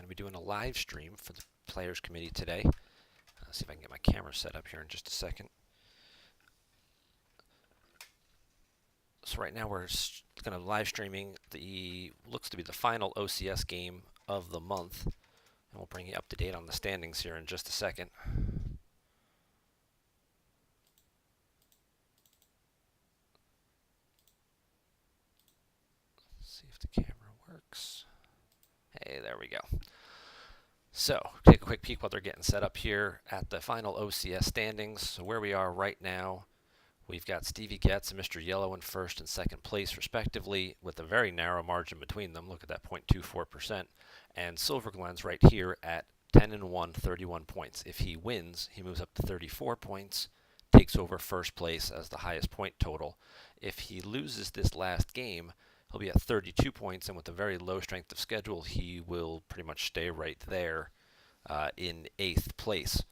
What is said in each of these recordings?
going to be doing a live stream for the Players Committee today. See if I can get my camera set up here in just a second. So right now we're going to live streaming the looks to be the final OCS game of the month, and we'll bring you up to date on the standings here in just a second. Let's see if the camera works. Hey, there we go. So, take a quick peek while they're getting set up here at the final OCS standings. So where we are right now, we've got Stevie Getz and Mr. Yellow in first and second place, respectively, with a very narrow margin between them. Look at that, 0.24%. And Silverglen's right here at 10-1, 31 points. If he wins, he moves up to 34 points, takes over first place as the highest point total. If he loses this last game, he'll be at 32 points, and with a very low strength of schedule, he will pretty much stay right there in 8th place.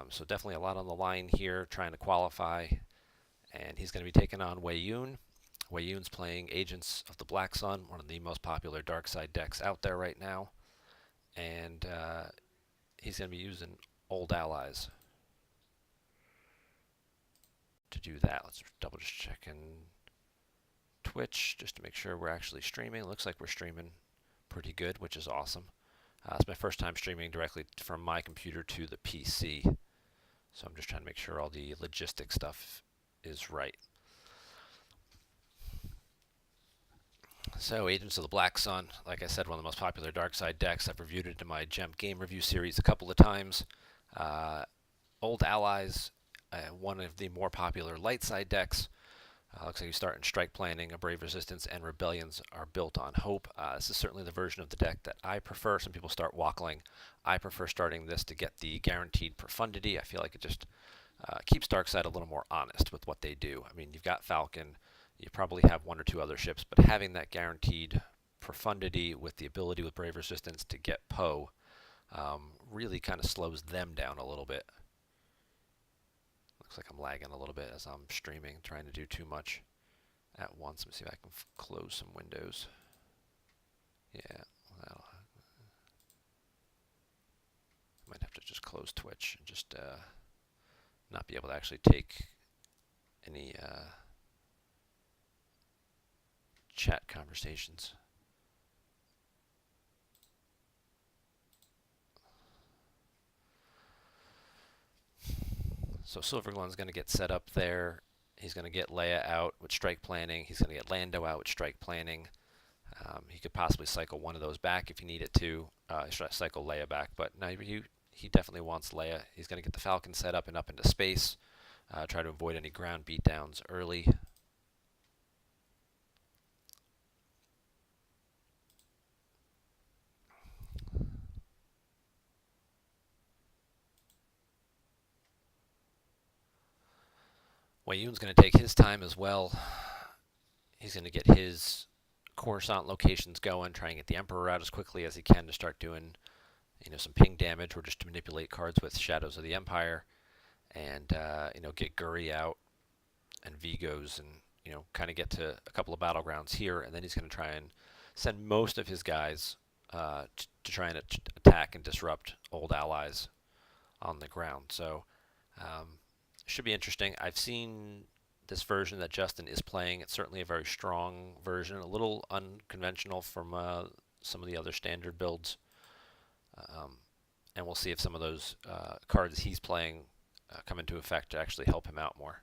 So definitely a lot on the line here, trying to qualify. And he's going to be taking on Weyoun. Weyoun's playing Agents of the Black Sun, one of the most popular dark side decks out there right now. And he's going to be using Old Allies to do that. Let's double just check in Twitch just to make sure we're actually streaming. It looks like we're streaming pretty good, which is awesome. It's my first time streaming directly from my computer to the PC. So I'm just trying to make sure all the logistic stuff is right. So Agents of the Black Sun, like I said, one of the most popular dark side decks. I've reviewed it in my Gem game review series a couple of times. Old Allies, one of the more popular light side decks. Looks like you start in Strike Planning, a Brave Resistance, and Rebellions are built on Hope. This is certainly the version of the deck that I prefer. Some people start Wackling. I prefer starting this to get the guaranteed profundity. I feel like it just keeps Darkside a little more honest with what they do. I mean, you've got Falcon, you probably have one or two other ships, but having that guaranteed profundity with the ability with Brave Resistance to get Poe really kind of slows them down a little bit. Looks like I'm lagging a little bit as I'm streaming, trying to do too much at once. Let me see if I can close some windows. Yeah, well, I might have to just close Twitch and just not be able to actually take any chat conversations. So Silverglen's going to get set up there. He's going to get Leia out with Strike Planning. He's going to get Lando out with Strike Planning. He could possibly cycle one of those back if he needed to. Cycle Leia back, but no, he definitely wants Leia. He's going to get the Falcon set up and up into space. Try to avoid any ground beatdowns early. Weyoun's going to take his time as well. He's going to get his Coruscant locations going, try and get the Emperor out as quickly as he can to start doing, some ping damage or just to manipulate cards with Shadows of the Empire, and get Guri out and Vigos, and kind of get to a couple of battlegrounds here, and then he's going to try and send most of his guys to try and attack and disrupt Old Allies on the ground. So should be interesting. I've seen this version that Justin is playing. It's certainly a very strong version, a little unconventional from some of the other standard builds. And we'll see if some of those cards he's playing come into effect to actually help him out more.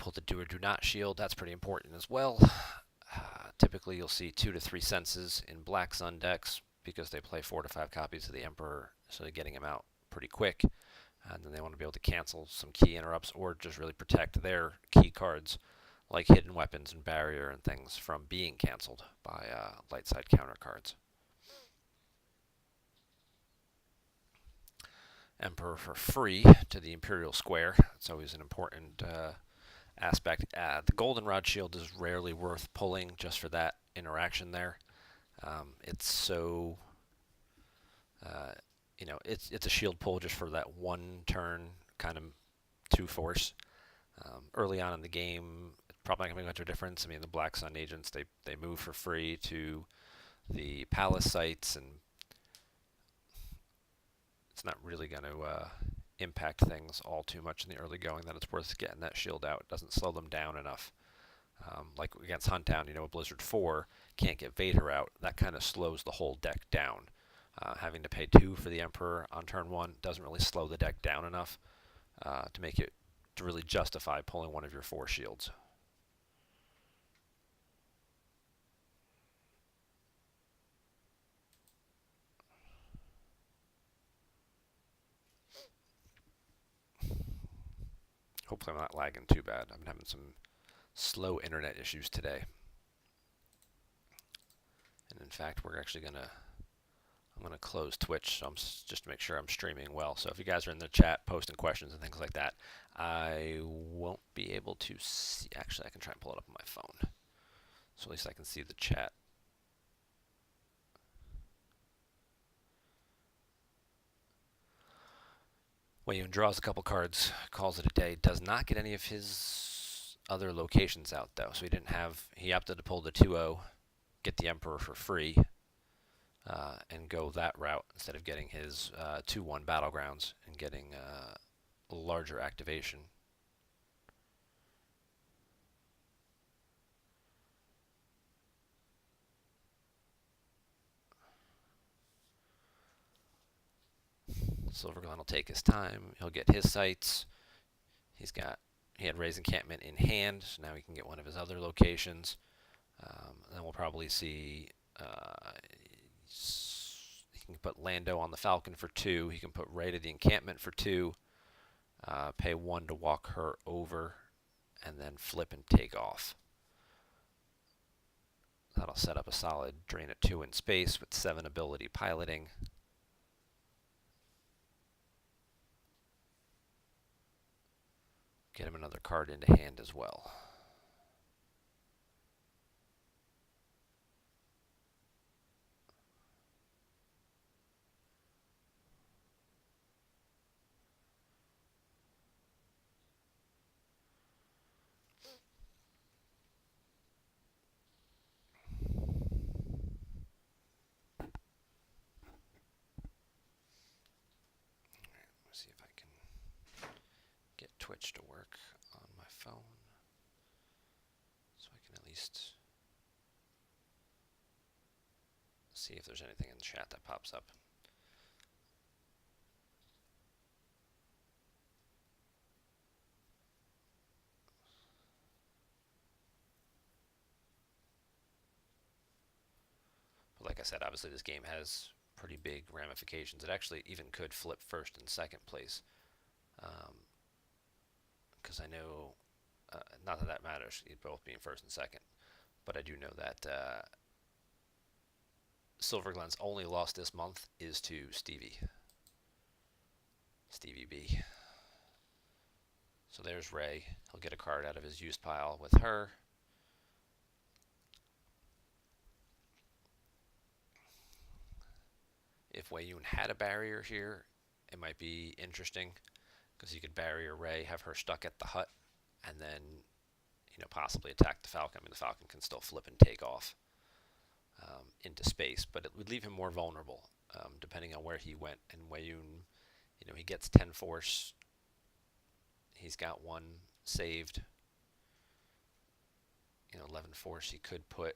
pull the do or do not shield. That's pretty important as well. Typically, you'll see 2 to 3 senses in Black Sun decks because they play 4 to 5 copies of the Emperor, so they're getting him out pretty quick. And then they want to be able to cancel some key interrupts or just really protect their key cards like hidden weapons and barrier and things from being canceled by light side counter cards. Emperor for free to the Imperial Square. It's always an important aspect. The Goldenrod shield is rarely worth pulling just for that interaction there. It's so, it's a shield pull just for that one turn kind of 2 force. Early on in the game, it's probably not going to make much of a difference. I mean, the Black Sun agents, they move for free to the palace sites, and it's not really going to impact things all too much in the early going that it's worth getting that shield out. It doesn't slow them down enough. Like against Huntdown, with Blizzard 4, can't get Vader out. That kind of slows the whole deck down. Having to pay 2 for the Emperor on turn 1 doesn't really slow the deck down enough to make it to really justify pulling one of your 4 shields. Hopefully I'm not lagging too bad. I've been having some slow internet issues today. And in fact, I'm gonna close Twitch just to make sure I'm streaming well. So if you guys are in the chat posting questions and things like that, I won't be able to see. Actually, I can try and pull it up on my phone, so at least I can see the chat. Weyoun draws a couple cards, calls it a day. Does not get any of his other locations out though, so he opted to pull the 2-0, get the Emperor for free, and go that route instead of getting his 2-1 Battlegrounds and getting a larger activation. Silverglen will take his time. He'll get his sites. He had Raise Encampment in hand, so now he can get one of his other locations. Then we'll probably see he can put Lando on the Falcon for 2. He can put Rey to the encampment for 2. Pay 1 to walk her over, and then flip and take off. That'll set up a solid drain at 2 in space with 7 ability piloting. Get him another card into hand as well. See if I can get Twitch to work on my phone so I can at least see if there's anything in the chat that pops up. But like I said, obviously this game has pretty big ramifications. It actually even could flip first and second place. Because I know, not that that matters, you'd both being first and second, but I do know that Silverglen's only loss this month is to Stevie B. So there's Rey. He'll get a card out of his used pile with her. If Weyoun had a barrier here, it might be interesting because he could barrier Rey, have her stuck at the hut, and then possibly attack the Falcon. I mean, the Falcon can still flip and take off into space, but it would leave him more vulnerable depending on where he went. And Weyoun, he gets 10 force. He's got 1 saved. 11 force. He could put,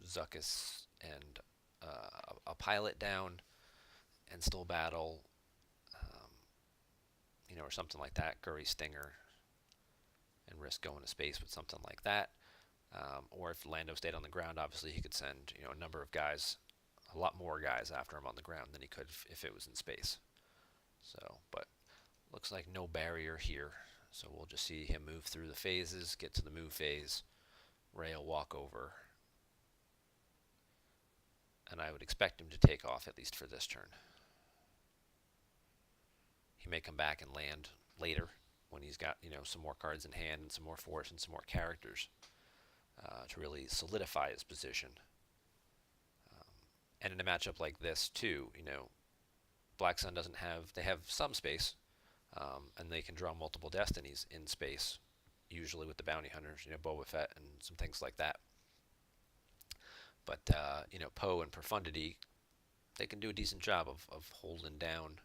Zuckuss and a pilot down and still battle, or something like that. Gurry Stinger and and risk going to space with something like that. Or if Lando stayed on the ground, obviously he could send a number of guys, a lot more guys after him on the ground than he could if it was in space. So, but looks like no barrier here. So we'll just see him move through the phases, get to the move phase. Ray will walk over, and I would expect him to take off at least for this turn. He may come back and land later when he's got some more cards in hand and some more force and some more characters to really solidify his position. And in a matchup like this too, Black Sun doesn't have, they have some space, and they can draw multiple destinies in space, usually with the bounty hunters, Boba Fett and some things like that. But Poe and Profundity, they can do a decent job of holding down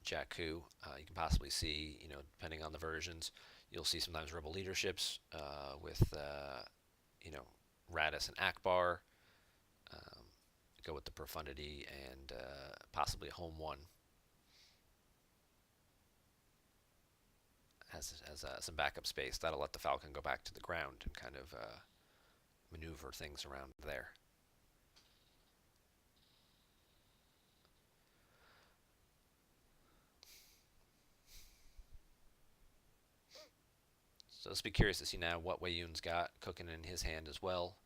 Jakku. You can possibly see, depending on the versions, you'll see sometimes rebel leaderships with, Radis and Akbar. Go with the Profundity and possibly a Home 1 as some backup space. That'll let the Falcon go back to the ground and kind of maneuver things around there. So let's be curious to see now what Weyoun's got cooking in his hand as well.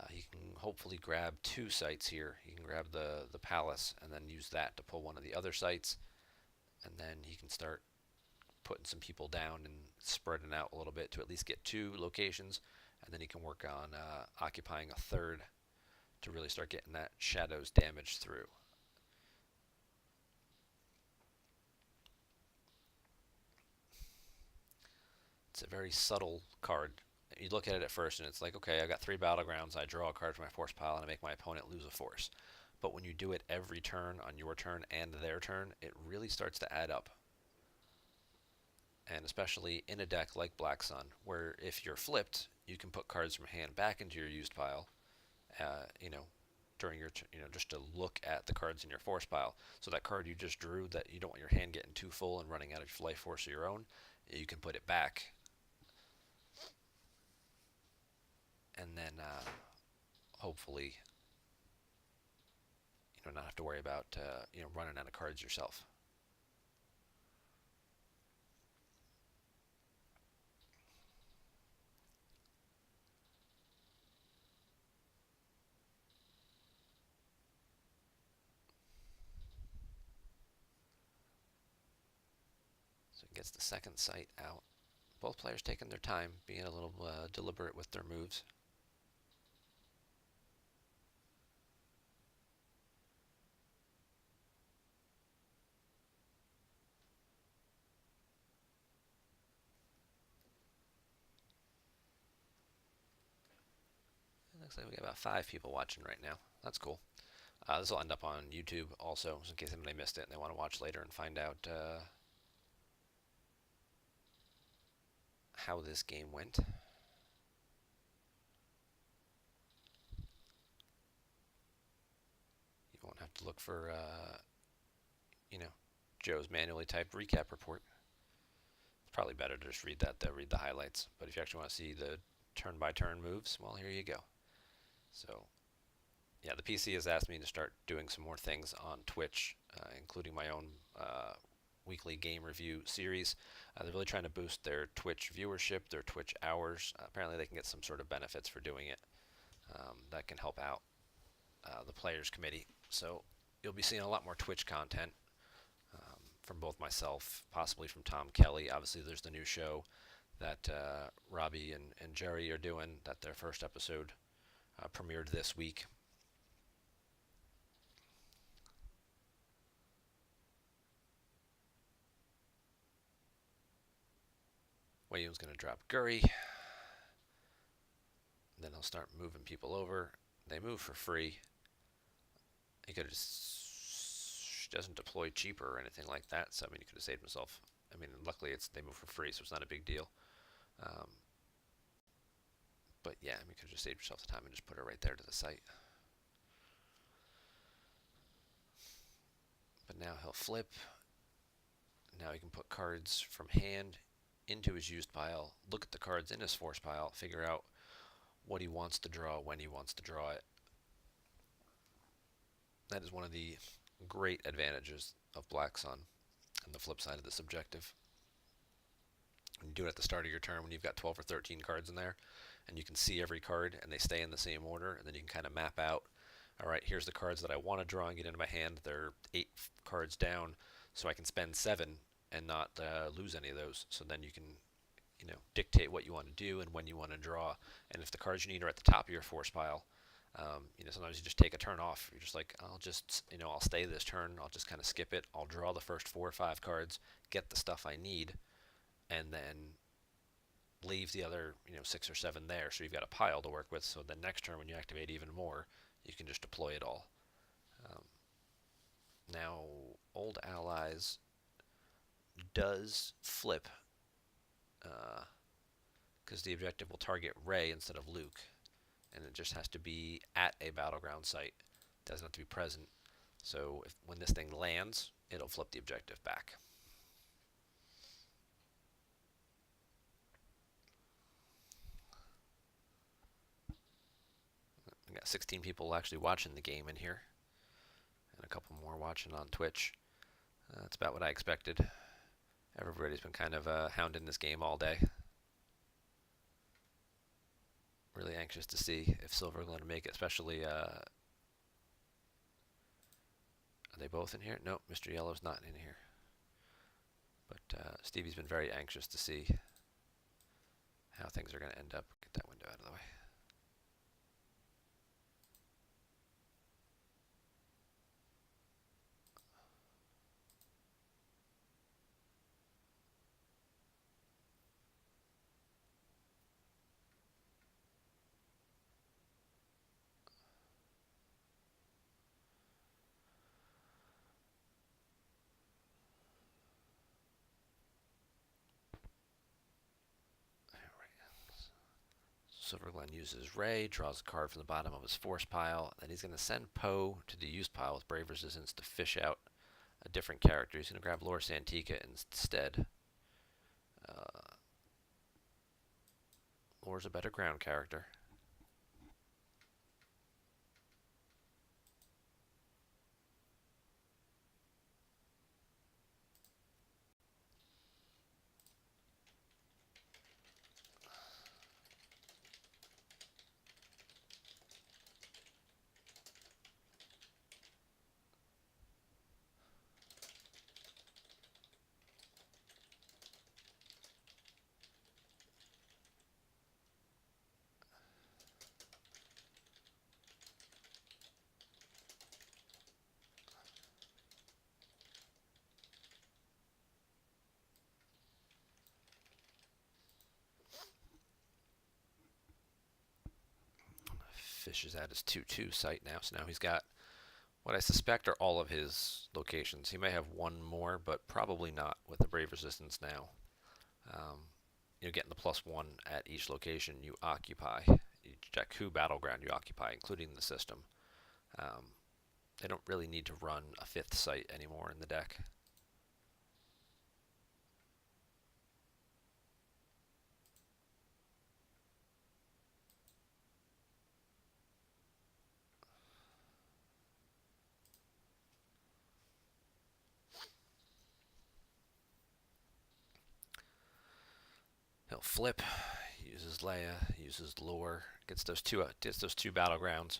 He can hopefully grab 2 sites here. He can grab the palace and then use that to pull one of the other sites. And then he can start putting some people down and spreading out a little bit to at least get 2 locations. And then he can work on occupying a 3rd to really start getting that shadows damage through. It's a very subtle card. You look at it at first and it's like, okay, I got 3 battlegrounds, I draw a card from my force pile and I make my opponent lose a force. But when you do it every turn on your turn and their turn, it really starts to add up. And especially in a deck like Black Sun, where if you're flipped, you can put cards from hand back into your used pile, during your, just to look at the cards in your force pile. So that card you just drew that you don't want your hand getting too full and running out of life force of your own, you can put it back. And then hopefully, not have to worry about running out of cards yourself. So he gets the second sight out. Both players taking their time, being a little deliberate with their moves. Looks like we got about 5 people watching right now. That's cool. This will end up on YouTube also, in case anybody missed it and they want to watch later and find out how this game went. You won't have to look for, Joe's manually typed recap report. It's probably better to just read that, read the highlights. But if you actually want to see the turn-by-turn moves, well, here you go. So, yeah, the PC has asked me to start doing some more things on Twitch, including my own weekly game review series. They're really trying to boost their Twitch viewership, their Twitch hours. Apparently they can get some sort of benefits for doing it that can help out the Players Committee. So you'll be seeing a lot more Twitch content from both myself, possibly from Tom Kelly. Obviously there's the new show that Robbie and Jerry are doing, that their first episode premiered this week. Weyoun's going to drop Guri. Then he'll start moving people over. They move for free. He could have just doesn't deploy cheaper or anything like that. So I mean, he could have saved himself. I mean, luckily they move for free, so it's not a big deal. But yeah, I mean, you could have just saved yourself the time and just put it right there to the site. But now he'll flip. Now he can put cards from hand into his used pile, look at the cards in his force pile, figure out what he wants to draw, when he wants to draw it. That is one of the great advantages of Black Sun, and the flip side of this objective. You do it at the start of your turn when you've got 12 or 13 cards in there, and you can see every card, and they stay in the same order, and then you can kind of map out, all right, here's the cards that I want to draw and get into my hand. They're 8 cards down, so I can spend 7 and not lose any of those. So then you can, dictate what you want to do and when you want to draw. And if the cards you need are at the top of your force pile, sometimes you just take a turn off. You're just like, I'll stay this turn. I'll just kind of skip it. I'll draw the first 4 or 5 cards, get the stuff I need, and then leave the other 6 or 7 there, so you've got a pile to work with. So the next turn when you activate even more, you can just deploy it all. Now Old Allies does flip, because the objective will target Rey instead of Luke, and it just has to be at a battleground site. It doesn't have to be present. So when this thing lands, it'll flip the objective back. We got 16 people actually watching the game in here, and a couple more watching on Twitch. That's about what I expected. Everybody's been kind of hounding this game all day. Really anxious to see if Silverglen will make it, especially, are they both in here? Nope, Mr. Yellow's not in here. But Stevie's been very anxious to see how things are going to end up. Get that window out of the way. Silverglen uses Rey, draws a card from the bottom of his force pile, then he's going to send Poe to the used pile with Brave Resistance to fish out a different character. He's going to grab Lor Santika instead. Lor's a better ground character. Fishes at his 2-2 site now, so now he's got what I suspect are all of his locations. He may have one more, but probably not with the Brave Resistance now. Getting the +1 at each location you occupy. Each Jakku battleground you occupy, including the system. They don't really need to run a 5th site anymore in the deck. He'll flip, uses Leia, uses Lore, gets those two battlegrounds.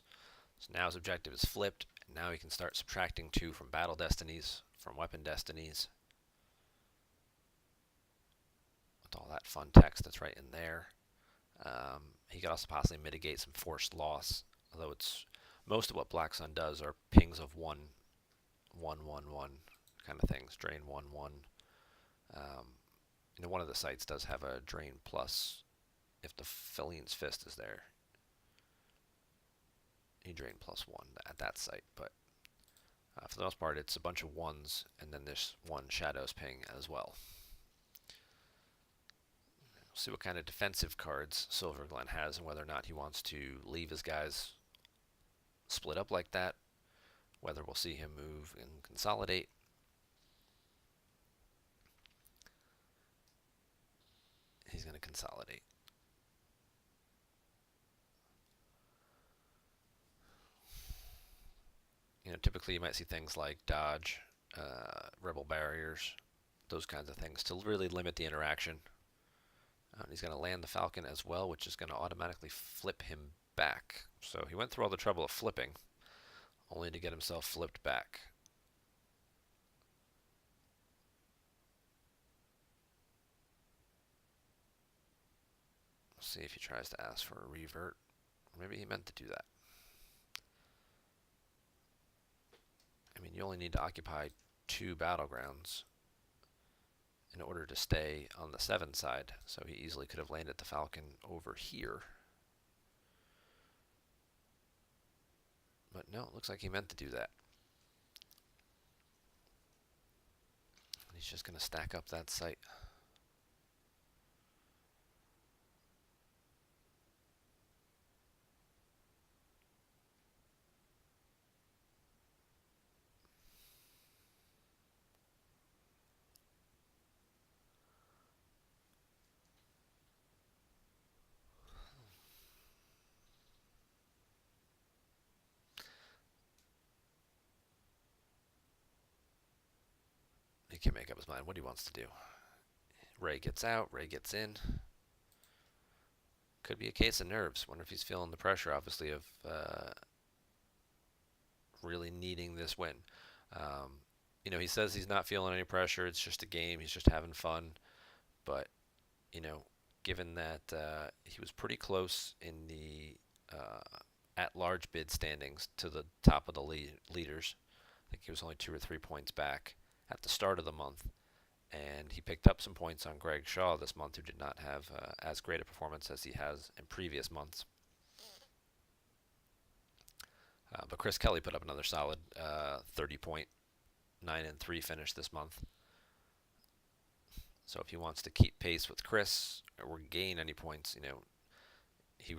So now his objective is flipped, and now he can start subtracting 2 from battle destinies, from weapon destinies. With all that fun text that's right in there. He could also possibly mitigate some forced loss, although it's most of what Black Sun does are pings of 1, 1, 1, 1 kind of things. Drain 1, 1. One of the sites does have a drain plus if the Feline's Fist is there. You drain +1 at that site, but for the most part it's a bunch of 1s and then there's 1 Shadows ping as well. We'll see what kind of defensive cards Silverglen has and whether or not he wants to leave his guys split up like that, whether we'll see him move and consolidate. consolidate. Typically you might see things like dodge, rebel barriers, those kinds of things to really limit the interaction. He's going to land the Falcon as well, which is going to automatically flip him back. So he went through all the trouble of flipping, only to get himself flipped back. See if he tries to ask for a revert. Maybe he meant to do that. I mean, you only need to occupy 2 battlegrounds in order to stay on the 7 side, so he easily could have landed the Falcon over here. But no, it looks like he meant to do that. He's just going to stack up that site. He can't make up his mind what he wants to do. Ray gets out, Ray gets in. Could be a case of nerves. Wonder if he's feeling the pressure, obviously, of really needing this win. He says he's not feeling any pressure. It's just a game. He's just having fun. But, given that he was pretty close in the at-large bid standings to the top of the leaders. I think he was only 2 or 3 points back at the start of the month. And he picked up some points on Greg Shaw this month, who did not have as great a performance as he has in previous months. But Chris Kelly put up another solid 30-point, 9-3 finish this month. So if he wants to keep pace with Chris or gain any points, he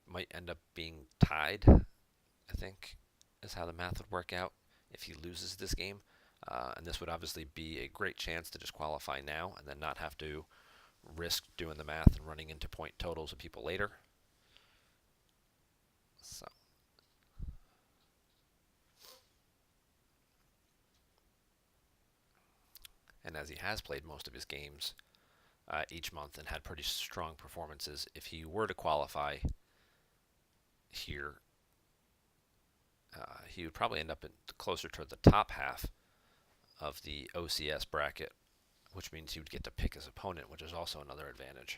might end up being tied, I think, is how the math would work out if he loses this game. And this would obviously be a great chance to just qualify now and then not have to risk doing the math and running into point totals with people later. So. And as he has played most of his games each month and had pretty strong performances, if he were to qualify here, he would probably end up closer to the top half of the OCS bracket, which means he would get to pick his opponent, which is also another advantage.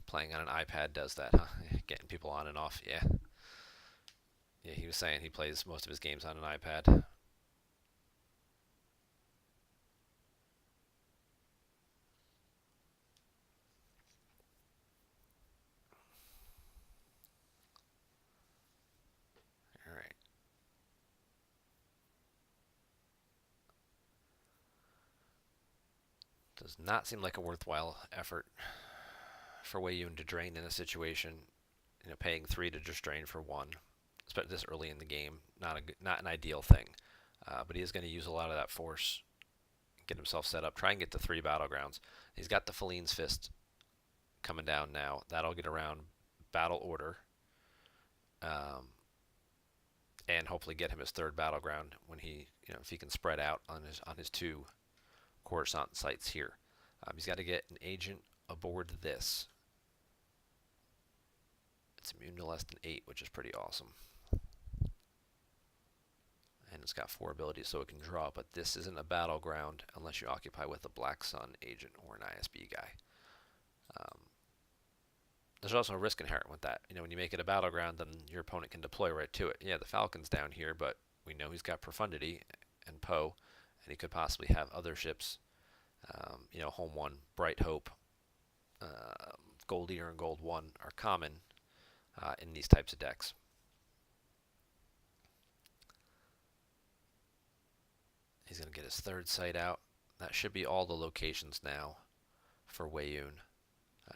Playing on an iPad does that, huh? Getting people on and off, yeah. Yeah, he was saying he plays most of his games on an iPad. Does not seem like a worthwhile effort for Weyoun to drain in a situation. Paying 3 to just drain for 1, especially this early in the game, not an ideal thing. But he is going to use a lot of that force, get himself set up, try and get to 3 battlegrounds. He's got the Feline's Fist coming down now. That'll get around battle order, and hopefully get him his 3rd battleground when he, if he can spread out on his 2 Coruscant sites here. He's got to get an agent aboard this. It's immune to less than 8, which is pretty awesome. And it's got 4 abilities, so it can draw, but this isn't a battleground unless you occupy with a Black Sun agent or an ISB guy. There's also a risk inherent with that. When you make it a battleground, then your opponent can deploy right to it. Yeah, the Falcon's down here, but we know he's got Profundity and Poe, and he could possibly have other ships. Home 1, Bright Hope, Gold Ear and Gold 1 are common in these types of decks. He's going to get his 3rd site out. That should be all the locations now for Weyoun.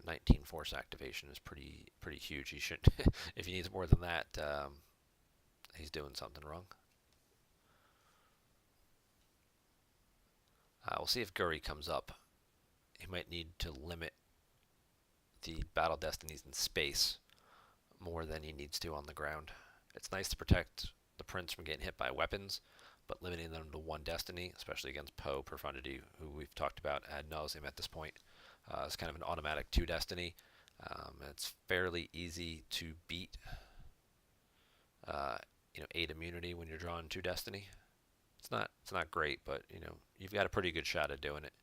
19 force activation is pretty huge. He should, if he needs more than that, he's doing something wrong. We'll see if Guri comes up. He might need to limit the battle destinies in space more than he needs to on the ground. It's nice to protect the prince from getting hit by weapons, but limiting them to one destiny, especially against Poe Profundity, who we've talked about ad nauseum at this point, is kind of an automatic 2 destiny. It's fairly easy to beat, 8 immunity when you're drawing 2 destiny. It's not great, but you've got a pretty good shot at doing it.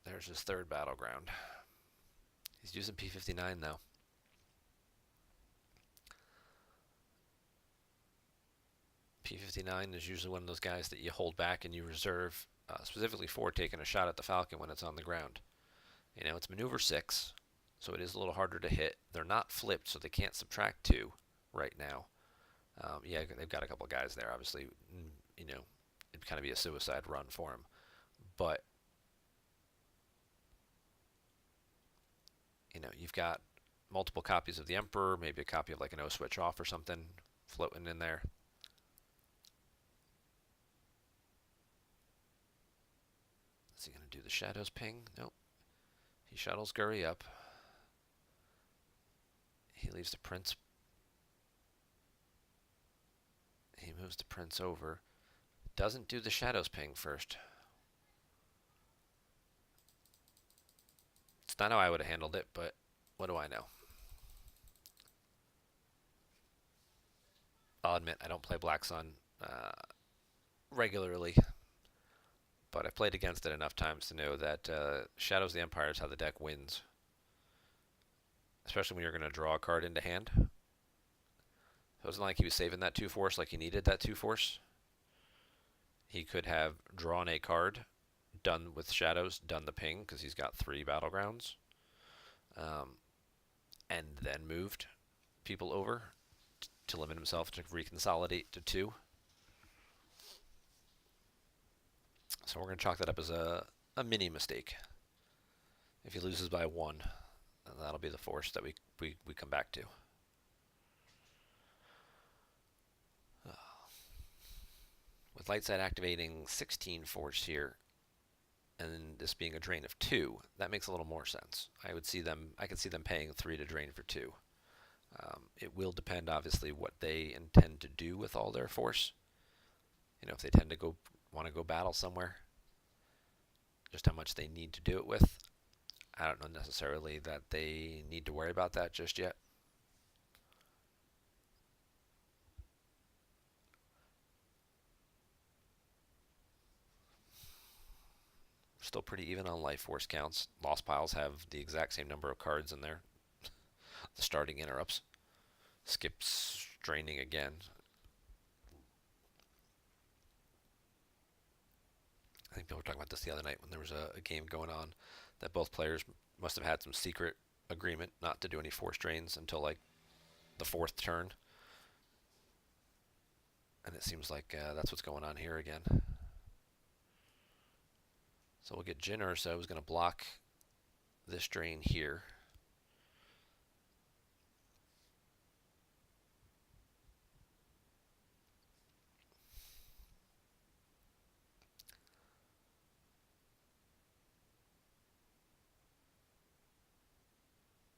There's his 3rd battleground. He's using P59 though. P59 is usually one of those guys that you hold back and you reserve specifically for taking a shot at the Falcon when it's on the ground. It's maneuver 6, so it is a little harder to hit. They're not flipped, so they can't subtract 2 right now. Yeah, they've got a couple guys there. Obviously, it'd kind of be a suicide run for him. But, you've got multiple copies of the Emperor, maybe a copy of like an O switch off or something floating in there. Is he going to do the Shadows ping? Nope. He shuttles Guri up. He leaves the Prince. He moves the Prince over. Doesn't do the Shadows ping first. It's not how I would have handled it, but what do I know? I'll admit I don't play Black Sun regularly, but I've played against it enough times to know that Shadows of the Empire is how the deck wins. Especially when you're going to draw a card into hand. So it wasn't like he was saving that 2 force like he needed that 2 force. He could have drawn a card, done with Shadows, done the ping, because he's got 3 battlegrounds, and then moved people over to limit himself to reconsolidate to 2. So we're going to chalk that up as a mini mistake. If he loses by 1, that'll be the force that we come back to. With Lightside activating 16 force here, and this being a drain of 2, that makes a little more sense. I could see them paying 3 to drain for 2. It will depend, obviously, what they intend to do with all their force. If they tend to want to go battle somewhere, just how much they need to do it with. I don't know necessarily that they need to worry about that just yet. Still pretty even on life force counts. Lost piles have the exact same number of cards in there. The starting interrupts. Skips draining again. I think people were talking about this the other night when there was a game going on that both players must have had some secret agreement not to do any force drains until like the 4th turn. And it seems like that's what's going on here again. So we'll get Jin Ursa, who's going to block this drain here.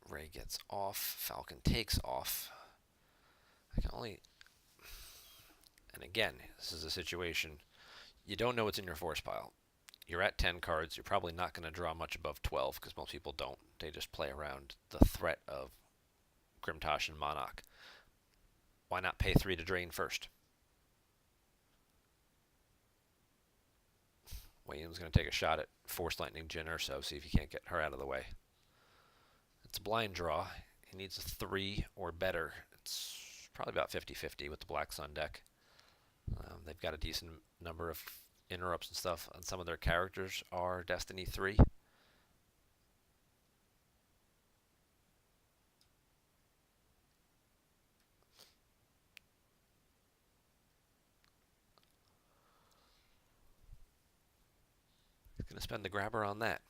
Ray gets off. Falcon takes off. I can only... And again, this is a situation. You don't know what's in your force pile. You're at 10 cards. You're probably not going to draw much above 12 because most people don't. They just play around the threat of Grimtosh and Monarch. Why not pay 3 to drain first? Weyoun's going to take a shot at Force Lightning Jin Ursa, see if he can't get her out of the way. It's a blind draw. He needs a 3 or better. It's probably about 50-50 with the Black Sun deck. They've got a decent number of interrupts and stuff, and some of their characters are Destiny 3. He's going to spend the grabber on that.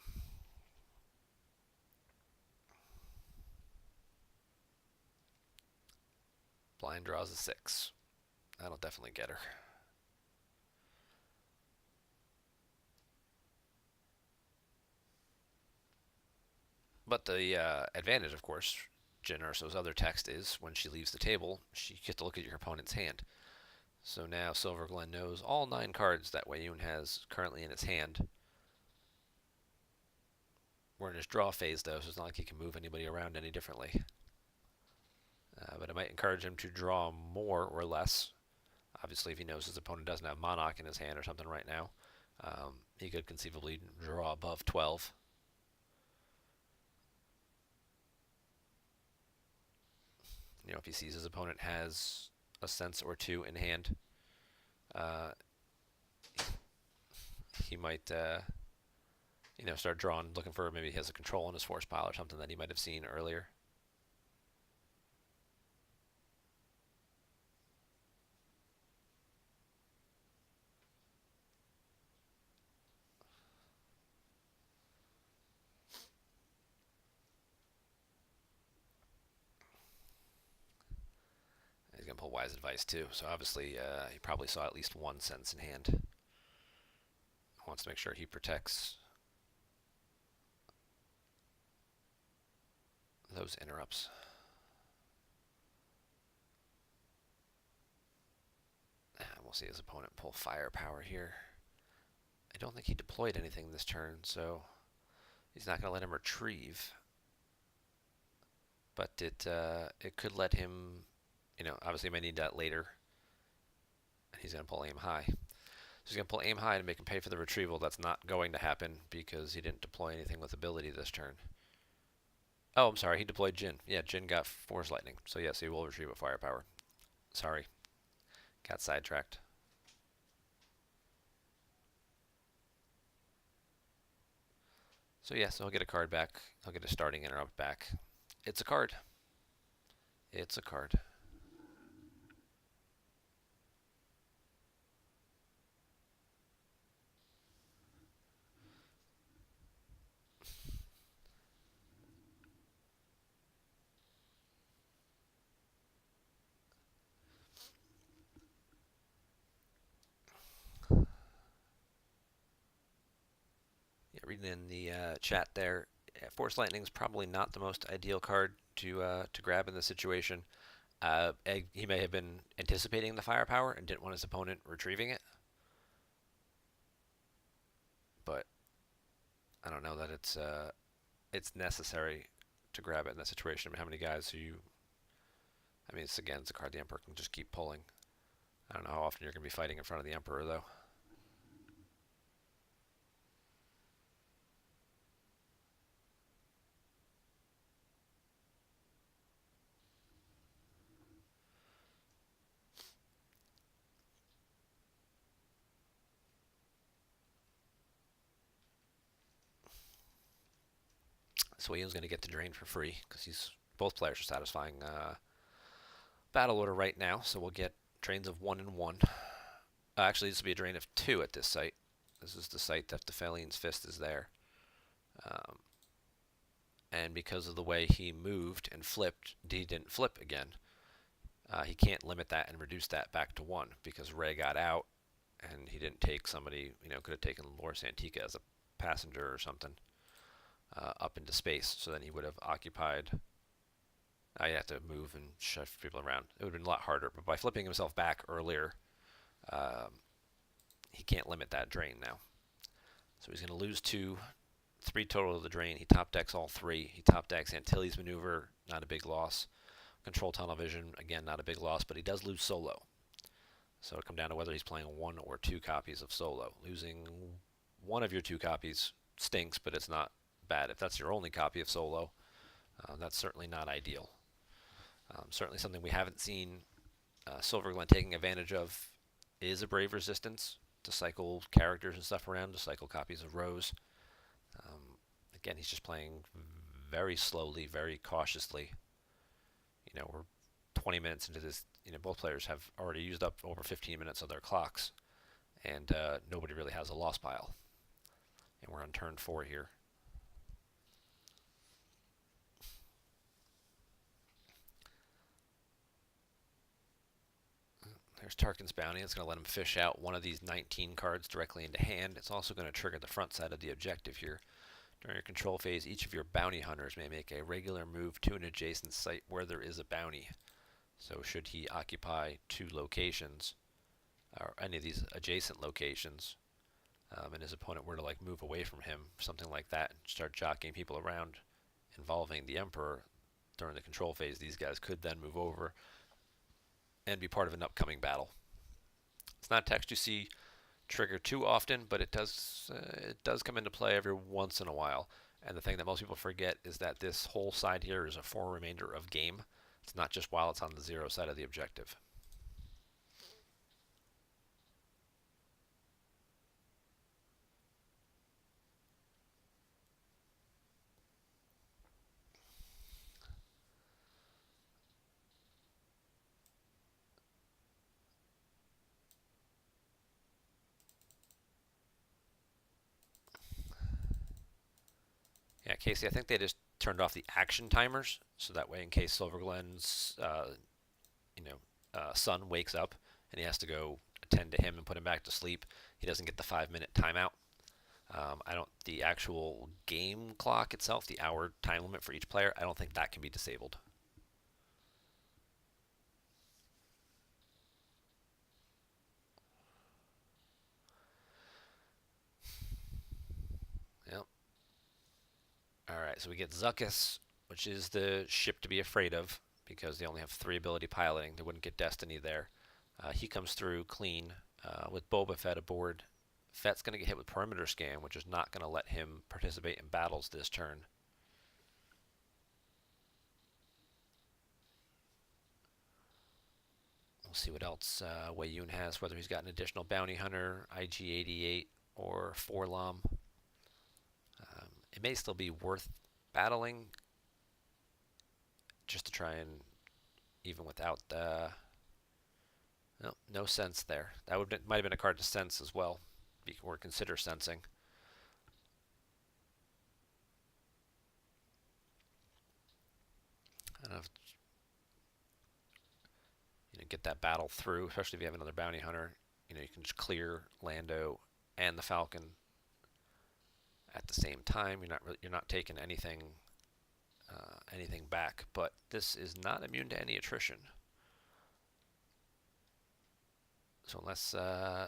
Blind draws a 6. That'll definitely get her. But the advantage, of course, Jyn Erso's other text is when she leaves the table, she gets to look at your opponent's hand. So now Silverglen knows all 9 cards that Weyoun has currently in its hand. We're in his draw phase, though, so it's not like he can move anybody around any differently. But it might encourage him to draw more or less. Obviously, if he knows his opponent doesn't have Monarch in his hand or something right now, he could conceivably draw above 12. You know, if he sees his opponent has a sense or 2 in hand, uh, he might, start drawing, looking for maybe he has a control on his force pile or something that he might have seen earlier. He's going to pull wise advice too, so obviously he probably saw at least 1 sense in hand. Wants to make sure he protects those interrupts. We'll see his opponent pull firepower here. I don't think he deployed anything this turn, so he's not going to let him retrieve. But it could let him, obviously he might need that later. He's going to pull aim high. So he's going to pull aim high to make him pay for the retrieval. That's not going to happen because he didn't deploy anything with ability this turn. Oh, I'm sorry, he deployed Jyn. Yeah, Jyn got Force Lightning. So yes, he will retrieve with firepower. Sorry, got sidetracked. So yes, he'll get a card back. He'll get a starting interrupt back. It's a card. It's a card. Yeah, reading in the chat there, Force Lightning is probably not the most ideal card to grab in this situation. He may have been anticipating the firepower and didn't want his opponent retrieving it. But I don't know that it's necessary to grab it in that situation. I mean, how many guys do you... I mean, it's a card the Emperor can just keep pulling. I don't know how often you're going to be fighting in front of the Emperor, though. So Weyoun's going to get the drain for free because both players are satisfying battle order right now. So we'll get drains of 1 and 1. Actually, this will be a drain of 2 at this site. This is the site that the Feline's Fist is there. And because of the way he moved and flipped, he didn't flip again. He can't limit that and reduce that back to 1 because Ray got out and he didn't take somebody, could have taken Loris Antica as a passenger or something. Up into space, so then he would have occupied. I'd have to move and shift people around. It would have been a lot harder, but by flipping himself back earlier, he can't limit that drain now. So he's going to lose 2, 3 total of the drain. He top decks all 3. He top decks Antilles Maneuver, not a big loss. Control Tunnel Vision, again, not a big loss, but he does lose Solo. So it'll come down to whether he's playing 1 or 2 copies of Solo. Losing 1 of your 2 copies stinks, but it's not bad. If that's your only copy of Solo, that's certainly not ideal. Certainly something we haven't seen Silverglen taking advantage of is a Brave Resistance to cycle characters and stuff around, to cycle copies of Rose. Again, he's just playing very slowly, very cautiously. We're 20 minutes into this. Both players have already used up over 15 minutes of their clocks, and nobody really has a loss pile. And we're on turn 4 here. There's Tarkin's Bounty. It's going to let him fish out one of these 19 cards directly into hand. It's also going to trigger the front side of the objective here During your control phase, each of your bounty hunters may make a regular move to an adjacent site where there is a bounty. So should he occupy 2 locations, or any of these adjacent locations, and his opponent were to like move away from him, something like that, and start jockeying people around involving the Emperor during the control phase, these guys could then move over and be part of an upcoming battle. It's not text you see trigger too often, but it does come into play every once in a while. And the thing that most people forget is that this whole side here is a for remainder of game. It's not just while it's on the 0 side of the objective. Yeah, Casey, I think they just turned off the action timers, so that way in case Silverglen's son wakes up and he has to go attend to him and put him back to sleep, he doesn't get the 5-minute timeout. I don't. The actual game clock itself, the hour time limit for each player, I don't think that can be disabled. Yep. All right. So we get Zuckuss, which is the ship to be afraid of because they only have 3 ability piloting. They wouldn't get Destiny there. He comes through clean with Boba Fett aboard. Fett's going to get hit with perimeter scan, which is not going to let him participate in battles this turn. We'll see what else Weyoun has, whether he's got an additional bounty hunter, IG-88, or Forlom. It may still be worth battling just to try and, even without no sense there. That might have been a card to sense as well, or consider sensing. I don't know if, get that battle through, especially if you have another bounty hunter. You can just clear Lando and the Falcon at the same time. You're not taking anything back, but this is not immune to any attrition. So unless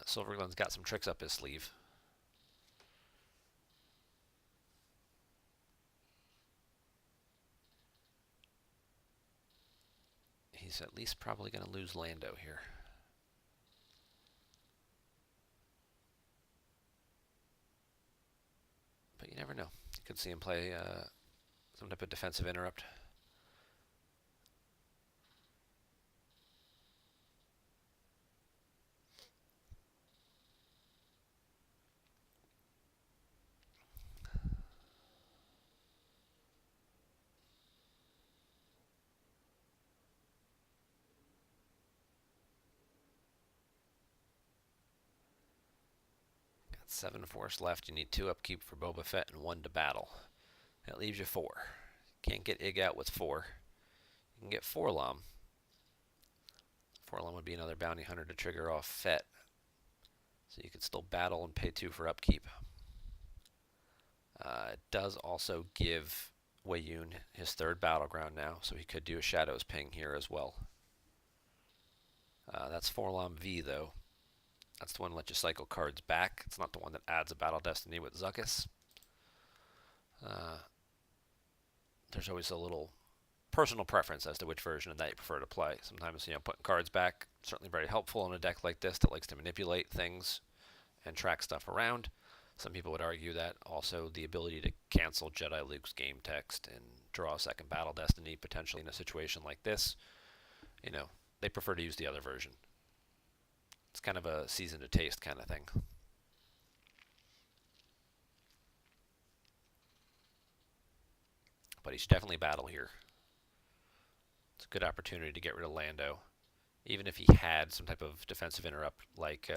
Silverglen's got some tricks up his sleeve. He's at least probably going to lose Lando here. But you never know. You could see him play some type of defensive interrupt. Got 7 force left. You need 2 upkeep for Boba Fett and 1 to battle. That leaves you 4. Can't get Ig out with 4. You can get Forlom. Forlom would be another bounty hunter to trigger off Fett. So you could still battle and pay 2 for upkeep. It does also give Weyoun his 3rd battleground now, so he could do a Shadows ping here as well. That's Forlom V, though. That's the one that lets you cycle cards back. It's not the one that adds a Battle Destiny with Zuckuss. There's always a little personal preference as to which version of that you prefer to play. Sometimes, putting cards back, certainly very helpful in a deck like this that likes to manipulate things and track stuff around. Some people would argue that also the ability to cancel Jedi Luke's game text and draw a 2nd Battle Destiny potentially in a situation like this, they prefer to use the other version. It's kind of a season to taste kind of thing. But he should definitely battle here. It's a good opportunity to get rid of Lando. Even if he had some type of defensive interrupt, like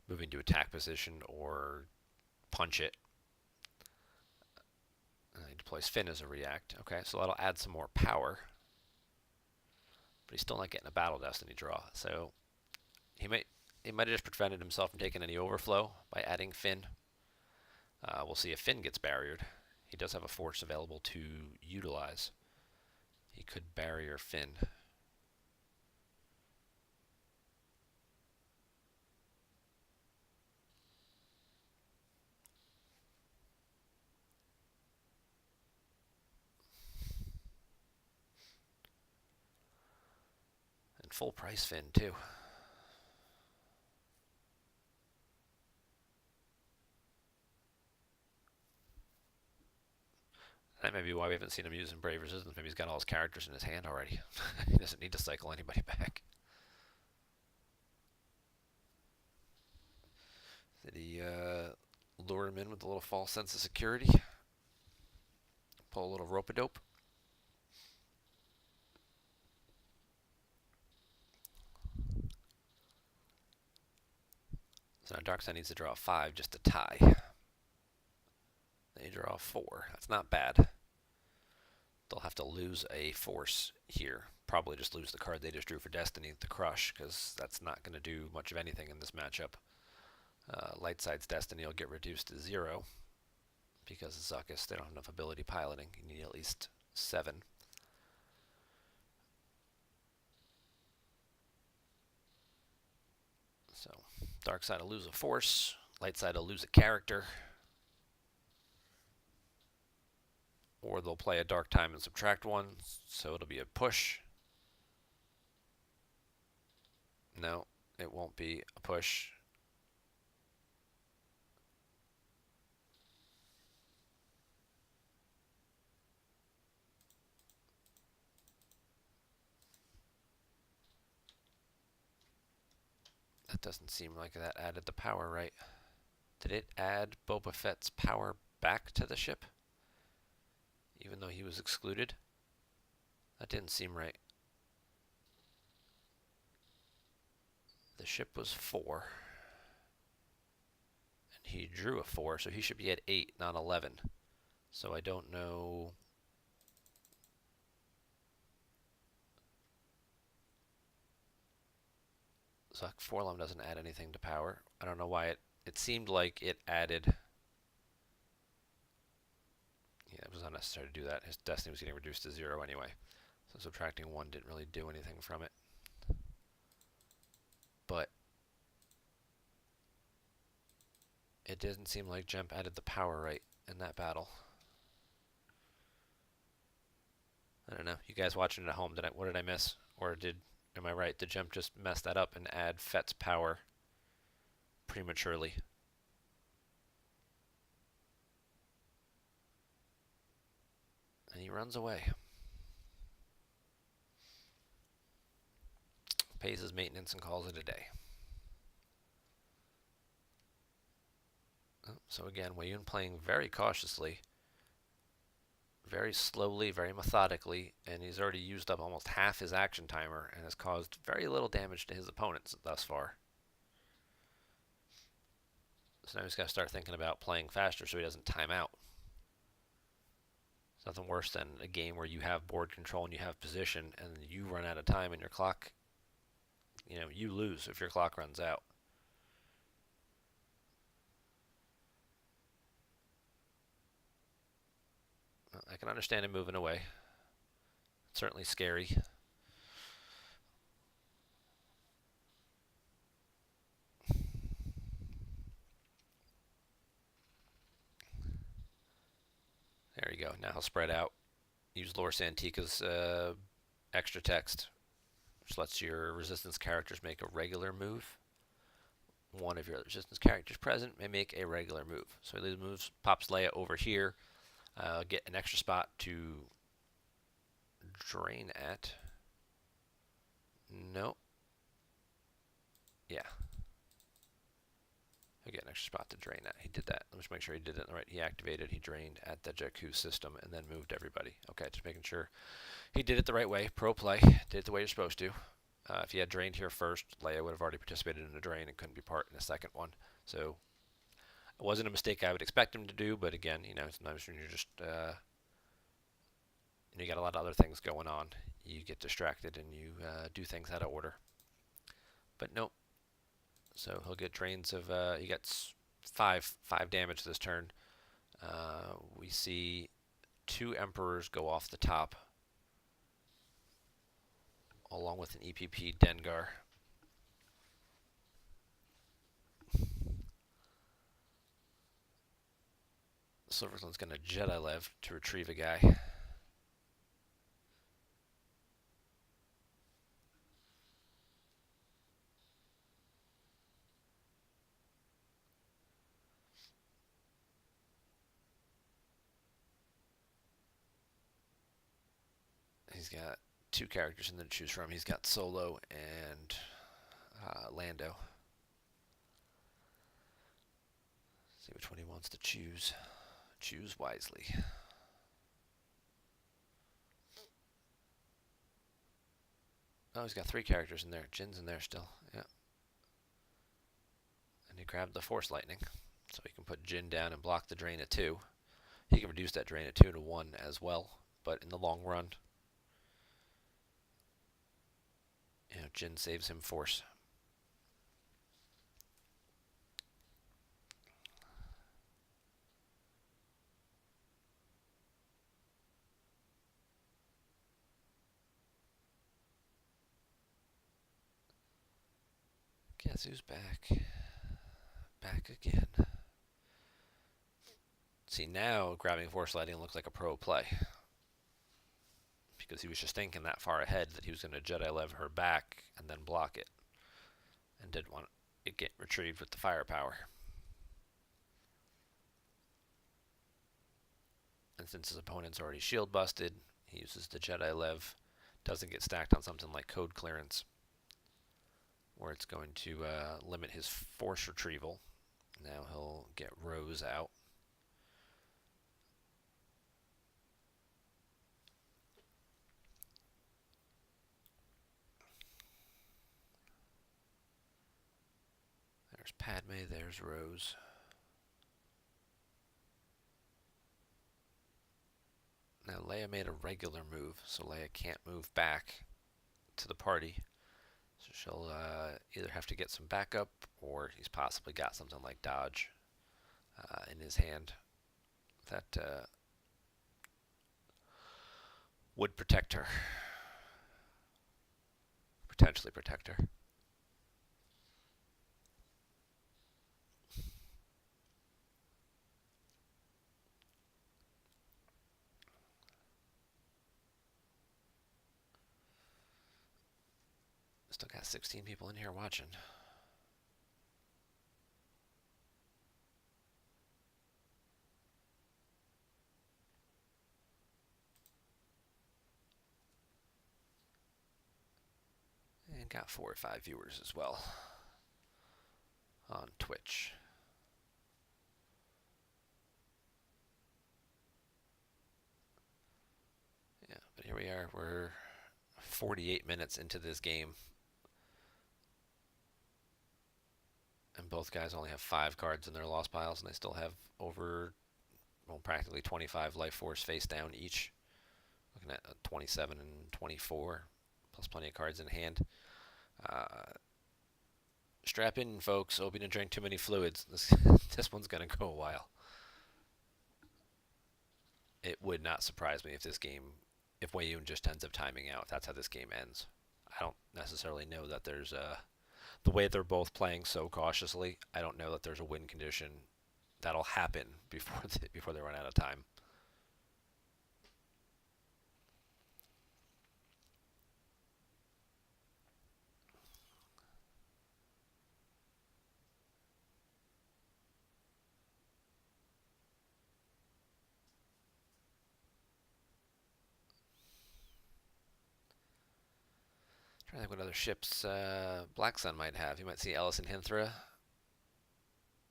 moving to attack position or punch it. He deploys Finn as a react. Okay, so that'll add some more power. But he's still not getting a Battle Destiny draw. So he might have just prevented himself from taking any overflow by adding Finn. We'll see if Finn gets barriered. He does have a force available to utilize. He could barrier Finn. And full price Finn, too. That may be why we haven't seen him using Brave Resistance. Maybe he's got all his characters in his hand already. He doesn't need to cycle anybody back. Did he lure him in with a little false sense of security? Pull a little rope-a-dope? So now Darkseid needs to draw 5 just to tie. They draw 4. That's not bad. They'll have to lose a force here. Probably just lose the card they just drew for Destiny to Crush, because that's not going to do much of anything in this matchup. Lightside's Destiny will get reduced to 0 because it's August. They don't have enough ability piloting. You need at least 7. So Darkseid will lose a force. Lightside will lose a character. Or they'll play a Dark Time and subtract 1, so it'll be a push. No, it won't be a push. That doesn't seem like that added the power right. Did it add Boba Fett's power back to the ship? Even though he was excluded? That didn't seem right. The ship was 4. And he drew a 4, so he should be at 8, not 11. So I don't know. So Forlum doesn't add anything to power. I don't know why it seemed like it added. Yeah, it was unnecessary to do that. His Destiny was getting reduced to 0 anyway. So subtracting 1 didn't really do anything from it. But it didn't seem like Jemp added the power right in that battle. I don't know. You guys watching it at home, what did I miss? Or am I right? Did Jemp just mess that up and add Fett's power prematurely? And he runs away. Pays his maintenance and calls it a day. So again, Weyoun playing very cautiously, very slowly, very methodically, and he's already used up almost half his action timer and has caused very little damage to his opponents thus far. So now he's got to start thinking about playing faster so he doesn't time out. It's nothing worse than a game where you have board control and you have position and you run out of time and your clock, you lose if your clock runs out. I can understand him moving away. It's certainly scary. There you go. Now he'll spread out. Use Lor Santika's extra text, which lets your resistance characters make a regular move. One of your resistance characters present may make a regular move. So he moves, pops Leia over here. Get an extra spot to drain at. Nope. Yeah. He'll get an extra spot to drain at. He did that. Let's make sure he did it right. He activated, he drained at the Jakku system, and then moved everybody. Okay, just making sure he did it the right way. Pro play. Did it the way you're supposed to. If he had drained here first, Leia would have already participated in the drain and couldn't be part in the second one. So it wasn't a mistake I would expect him to do, but again, sometimes when you're just, you got a lot of other things going on, you get distracted and you do things out of order. But nope. So he'll get drains of, he gets 5 damage this turn. We see 2 Emperors go off the top, along with an EPP Dengar. Silverglen's going to Jedi Lev to retrieve a guy. He's got 2 characters in there to choose from. He's got Solo and Lando. See which one he wants to choose. Choose wisely. Oh, he's got 3 characters in there. Jin's in there still. Yeah. And he grabbed the Force Lightning. So he can put Jin down and block the drain at 2. He can reduce that drain at 2 to 1 as well. But in the long run, Jin saves him Force. Guess who's back? Back again. See, now grabbing Force Lightning looks like a pro play. Because he was just thinking that far ahead that he was going to Jedi Lev her back and then block it. And didn't want it get retrieved with the firepower. And since his opponent's already shield busted, he uses the Jedi Lev. Doesn't get stacked on something like Code Clearance, where it's going to limit his Force retrieval. Now he'll get Rose out. There's Padme, there's Rose. Now Leia made a regular move, so Leia can't move back to the party. So she'll either have to get some backup, or he's possibly got something like dodge in his hand that would protect her. Potentially protect her. Still got 16 people in here watching. And got 4 or 5 viewers as well on Twitch. Yeah, but here we are. We're 48 minutes into this game. And both guys only have 5 cards in their lost piles, and they still have over, practically 25 life force face down each. Looking at 27 and 24, plus plenty of cards in hand. Strap in, folks. Hope you didn't drink too many fluids. This one's going to go a while. It would not surprise me if if Weyoun just ends up timing out. That's how this game ends. I don't necessarily know that there's the way they're both playing so cautiously, I don't know that there's a win condition that'll happen before they run out of time. Trying to think what other ships Black Sun might have. You might see Ellis and Hinthra.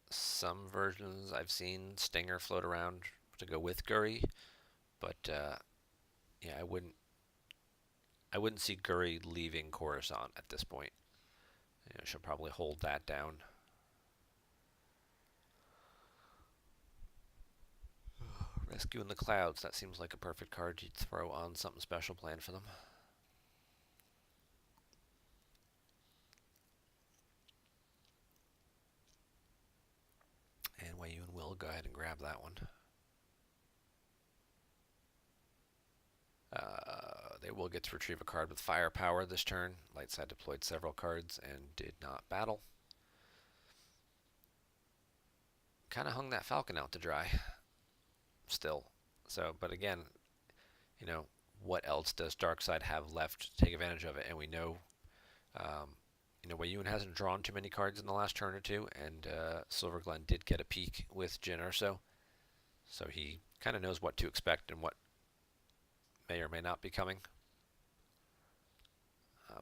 Some versions I've seen Stinger float around to go with Guri, but yeah, I wouldn't see Guri leaving Coruscant at this point. She'll probably hold that down. Rescue in the Clouds. That seems like a perfect card to throw on something special planned for them. And Weyoun will go ahead and grab that one. will get to retrieve a card with firepower this turn. Light side deployed several cards and did not battle. Kind of hung that Falcon out to dry still. So, but again, you know, what else does Darkside have left to take advantage of it? And we know, you know, Weyoun hasn't drawn too many cards in the last turn or two, and Silverglen did get a peek with Jin Urso, so he kind of knows what to expect and what may or may not be coming.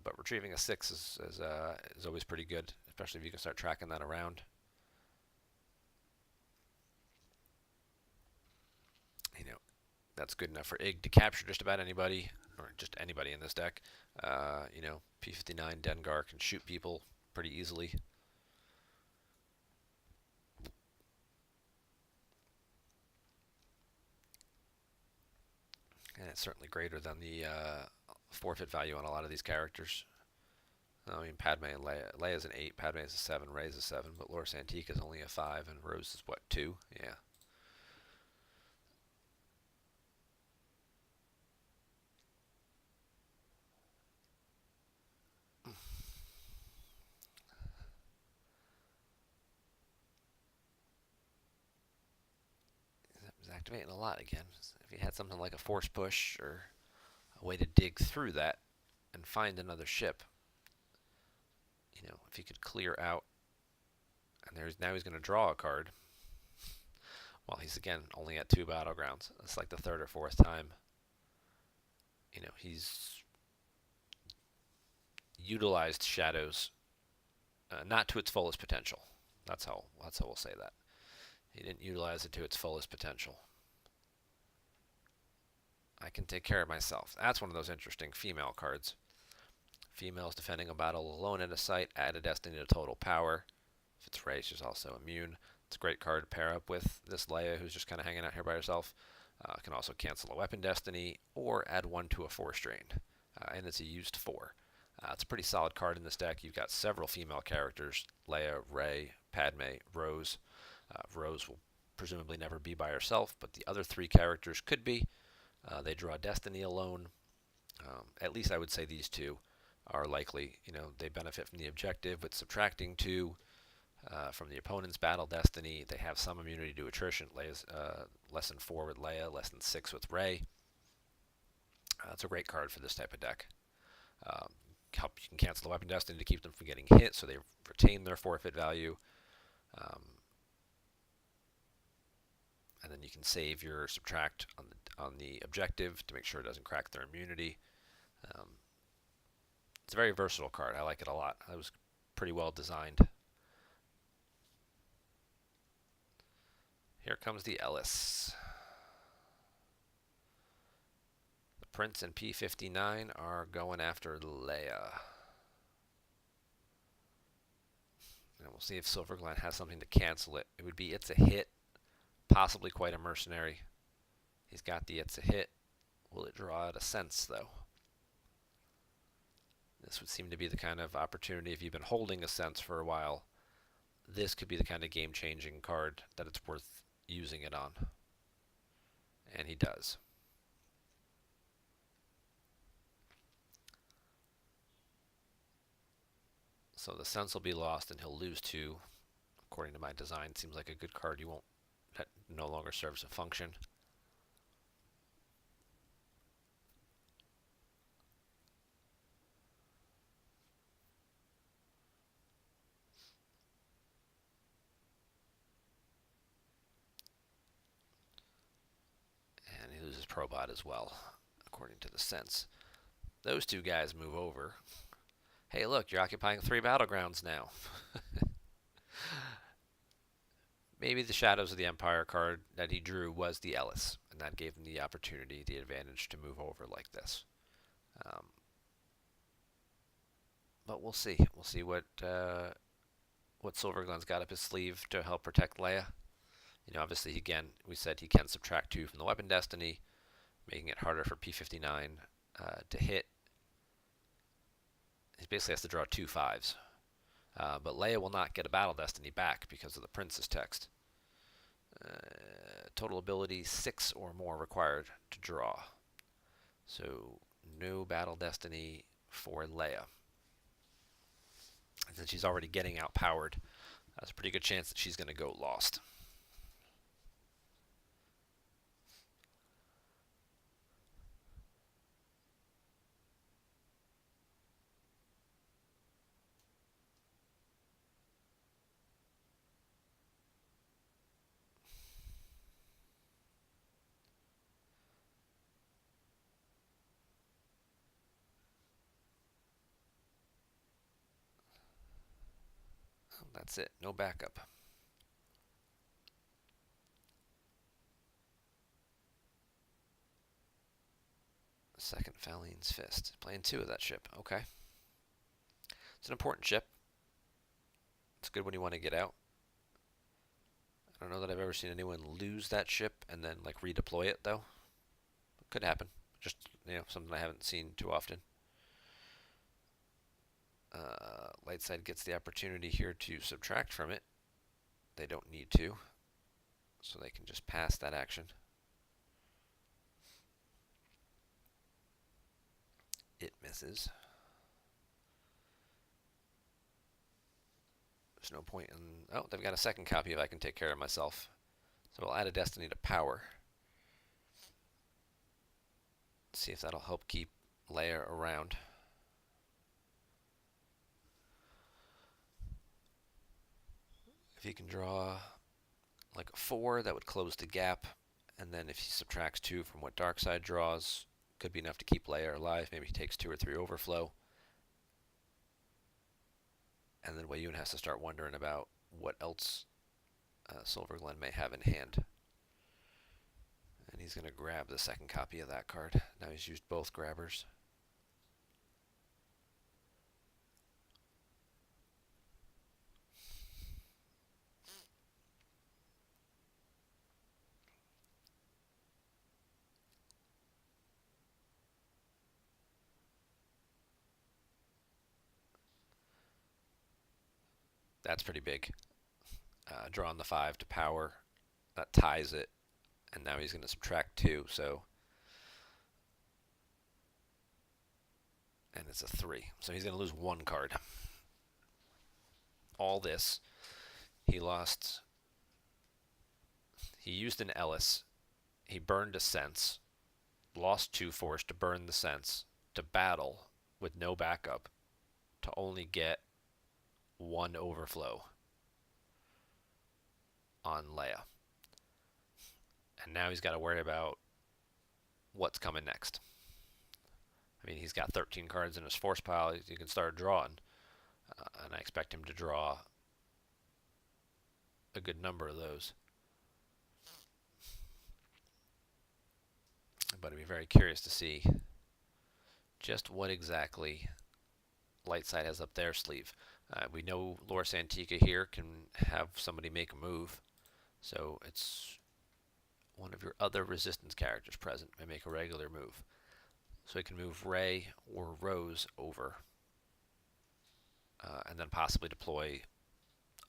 But retrieving a 6 is always pretty good, especially if you can start tracking that around. You know, that's good enough for Ig to capture just about anybody, or just anybody in this deck. You know, P59 Dengar can shoot people pretty easily. And it's certainly greater than the forfeit value on a lot of these characters. I mean, Padme and Leia. Leia's an 8, Padme is a 7, Rey's a 7, but Lors Antique is only a 5, and Rose is what, 2? Yeah. He's activating a lot again. If he had something like a force push or a way to dig through that and find another ship, you know, if he could clear out, and now he's going to draw a card. Well, he's again only at 2 battlegrounds. It's like the 3rd or 4th time. You know, he's utilized Shadows not to its fullest potential. That's how we'll say that. He didn't utilize it to its fullest potential. I can take care of myself. That's one of those interesting female cards. Females defending a battle alone in a site, add a destiny to total power. If it's Rey, she's also immune. It's a great card to pair up with this Leia, who's just kind of hanging out here by herself. Can also cancel a weapon destiny or add 1 to a force drain. And it's a used 4. It's a pretty solid card in this deck. You've got several female characters: Leia, Rey, Padme, Rose. Rose will presumably never be by herself, but the other 3 characters could be. They draw destiny alone. At least I would say these 2 are likely. You know, they benefit from the objective with subtracting 2 from the opponent's battle destiny. They have some immunity to attrition. Leia's less than 4 with Leia, less than 6 with Rey. It's a great card for this type of deck. You can cancel the weapon destiny to keep them from getting hit, so they retain their forfeit value. And then you can save your subtract on the objective to make sure it doesn't crack their immunity. It's a very versatile card. I like it a lot. It was pretty well designed. Here comes the Ellis. The Prince and P59 are going after Leia. And we'll see if Silverglen has something to cancel it. It would be It's a Hit, possibly quite a mercenary. He's got the It's a Hit. Will it draw out a sense, though? This would seem to be the kind of opportunity, if you've been holding a sense for a while, this could be the kind of game-changing card that it's worth using it on. And he does. So the sense will be lost and he'll lose 2. According to my design, seems like a good card that no longer serves a function. And he loses Probot as well, according to the sense. Those 2 guys move over. Hey, look, you're occupying 3 battlegrounds now. Maybe the Shadows of the Empire card that he drew was the Ellis, and that gave him the opportunity, the advantage to move over like this. But we'll see. We'll see what Silverglen's got up his sleeve to help protect Leia. You know, obviously, again, we said he can subtract 2 from the weapon destiny, making it harder for P59 to hit. He basically has to draw 2 5s. But Leia will not get a battle destiny back because of the Prince's text. Total ability 6 or more required to draw. So no Battle Destiny for Leia. And since she's already getting outpowered, there's a pretty good chance that she's going to go lost. That's it. No backup. Second Faline's Fist. Playing 2 of that ship. Okay. It's an important ship. It's good when you want to get out. I don't know that I've ever seen anyone lose that ship and then like redeploy it though. It could happen. Just something I haven't seen too often. Lightside gets the opportunity here to subtract from it. They don't need to, so they can just pass that action. It misses. There's no point in... Oh, they've got a second copy of I Can Take Care of Myself. So we'll add a Destiny to power. See if that'll help keep Leia around. If he can draw like a 4, that would close the gap. And then if he subtracts 2 from what Darkseid draws, could be enough to keep Leia alive. Maybe he takes 2 or 3 overflow. And then Weyoun has to start wondering about what else Silverglen may have in hand. And he's going to grab the second copy of that card. Now he's used both grabbers. That's pretty big. Drawing the 5 to power. That ties it. And now he's going to subtract 2, so... And it's a 3. So he's going to lose 1 card. All this. He lost... He used an Ellis. He burned a Sense. Lost 2 force to burn the Sense. To battle with no backup. To only get 1 overflow on Leia. And now he's got to worry about what's coming next. I mean, he's got 13 cards in his force pile. You can start drawing. And I expect him to draw a good number of those. But I'd be very curious to see just what exactly Lightside has up their sleeve. We know Loris Antica here can have somebody make a move. So it's one of your other resistance characters present may make a regular move. So he can move Rey or Rose over. And then possibly deploy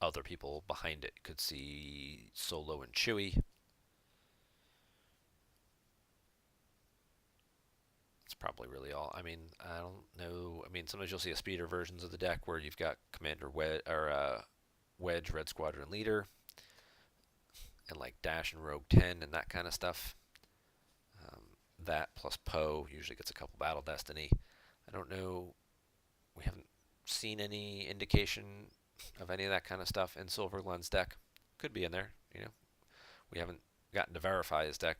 other people behind it. Could see Solo and Chewie. That's probably really all. I mean, I don't know. I mean, sometimes you'll see a speeder versions of the deck where you've got Commander Wedge, Red Squadron Leader, and like Dash and Rogue 10 and that kind of stuff. That plus Poe usually gets a couple Battle Destiny. I don't know. We haven't seen any indication of any of that kind of stuff in Silverglen's deck. Could be in there. We haven't gotten to verify his deck.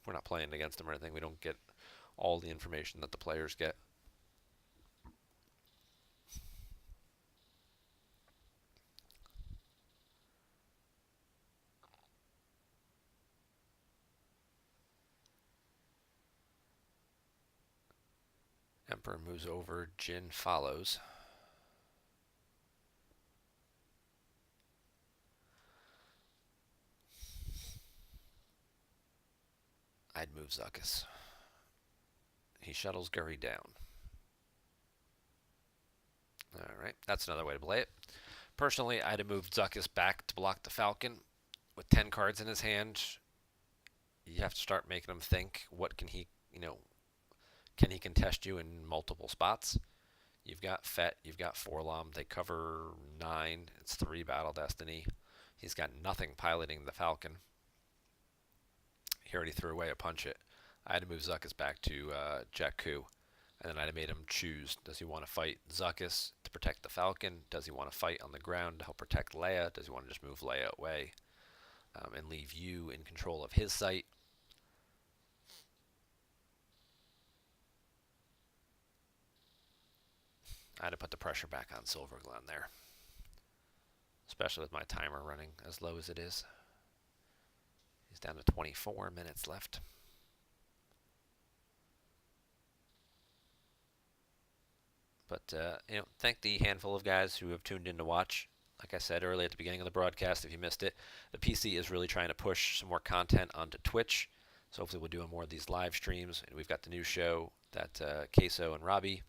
We're not playing against him or anything. We don't get all the information that the players get. Emperor moves over, Jin follows. I'd move Zuckuss. He shuttles Gurry down. Alright, that's another way to play it. Personally, I'd have moved Zuckuss back to block the Falcon. With 10 cards in his hand, you have to start making him think, what can he, Can he contest you in multiple spots? You've got Fett, you've got Forlom. They cover 9. It's 3 Battle Destiny. He's got nothing piloting the Falcon. He already threw away a punch it. I had to move Zuckuss back to Jakku, and then I made him choose. Does he want to fight Zuckuss to protect the Falcon? Does he want to fight on the ground to help protect Leia? Does he want to just move Leia away and leave you in control of his site? I had to put the pressure back on Silverglen there, especially with my timer running as low as it is. He's down to 24 minutes left. But, thank the handful of guys who have tuned in to watch. Like I said earlier at the beginning of the broadcast, if you missed it, the PC is really trying to push some more content onto Twitch. So hopefully we'll do more of these live streams. And we've got the new show that Queso and Robbie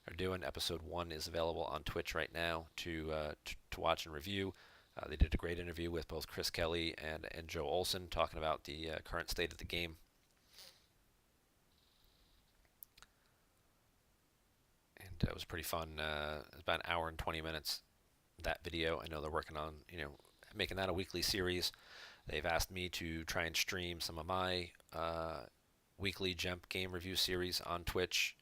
are doing. Episode 1 is available on Twitch right now to watch and review. They did a great interview with both Chris Kelly and Joe Olson talking about the current state of the game. And it was pretty fun. It was about an hour and 20 minutes, that video. I know they're working on, making that a weekly series. They've asked me to try and stream some of my weekly Gemp game review series on Twitch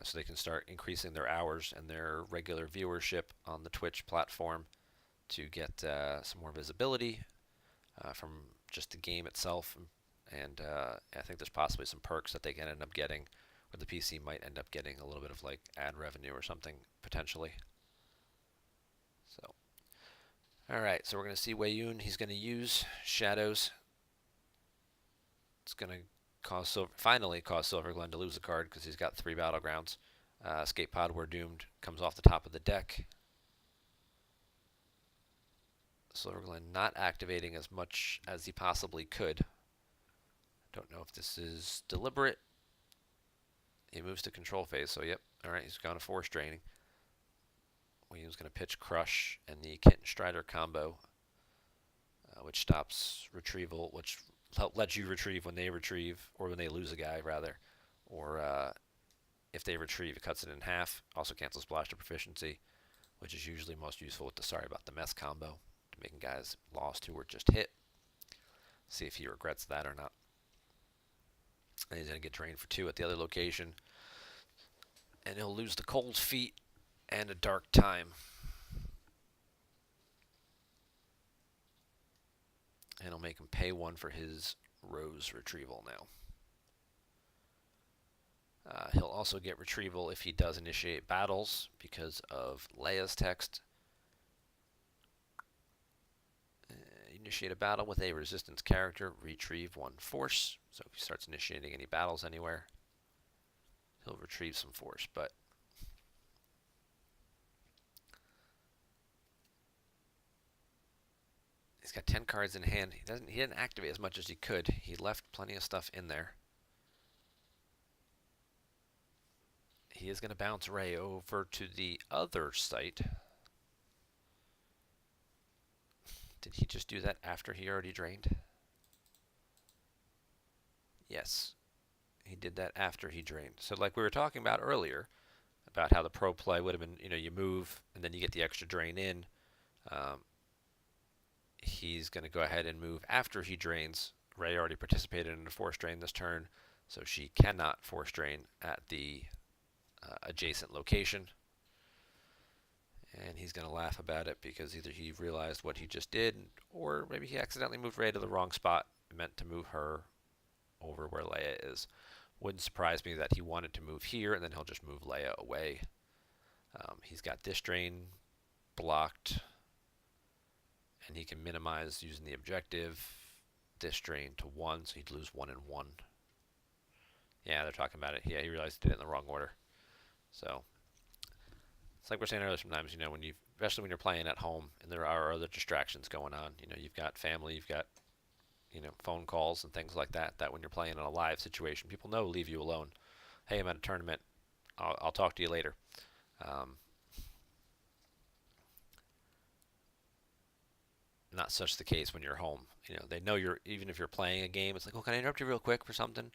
so they can start increasing their hours and their regular viewership on the Twitch platform to get some more visibility from just the game itself. And I think there's possibly some perks that they can end up getting, where the PC might end up getting a little bit of like ad revenue or something potentially. So, all right, so we're going to see Weyoun. He's going to use Shadows. It's going to finally cause Silverglen to lose a card because he's got 3 battlegrounds. Escape Pod, we're doomed, comes off the top of the deck. Silverglen not activating as much as he possibly could. Don't know if this is deliberate. He moves to control phase, so yep. All right, he's gone to force draining. Weyoun's going to pitch Crush and the Kitten Strider combo, which stops retrieval, which lets you retrieve when they retrieve, or when they lose a guy, rather. Or if they retrieve, it cuts it in half. Also cancels Blaster Proficiency, which is usually most useful with the Sorry About the Mess combo, to making guys lost who were just hit. See if he regrets that or not. And he's going to get drained for 2 at the other location. And he'll lose the Cold Feet and a Dark Time. And he'll make him pay 1 for his Rose retrieval now. He'll also get retrieval if he does initiate battles because of Leia's text. Initiate a battle with a resistance character, retrieve 1 force. So if he starts initiating any battles anywhere, he'll retrieve some force. But he's got 10 cards in hand. He didn't activate as much as he could. He left plenty of stuff in there. He is going to bounce Rey over to the other site. Did he just do that after he already drained? Yes. He did that after he drained. So like we were talking about earlier, about how the pro play would have been, you move and then you get the extra drain in. He's going to go ahead and move after he drains. Rey already participated in a force drain this turn, so she cannot force drain at the adjacent location. And he's going to laugh about it because either he realized what he just did, or maybe he accidentally moved Rey to the wrong spot, meant to move her over where Leia is. Wouldn't surprise me that he wanted to move here, and then he'll just move Leia away. He's got this drain blocked, and he can minimize using the objective this drain to 1, so he'd lose 1 and 1. Yeah, they're talking about it. Yeah, he realized he did it in the wrong order. So it's like we're saying earlier sometimes, especially when you're playing at home and there are other distractions going on. You've got family, you've got, phone calls and things like that, that when you're playing in a live situation, people know leave you alone. Hey, I'm at a tournament. I'll talk to you later. Not such the case when you're home. They know even if you're playing a game, it's like, oh, can I interrupt you real quick for something?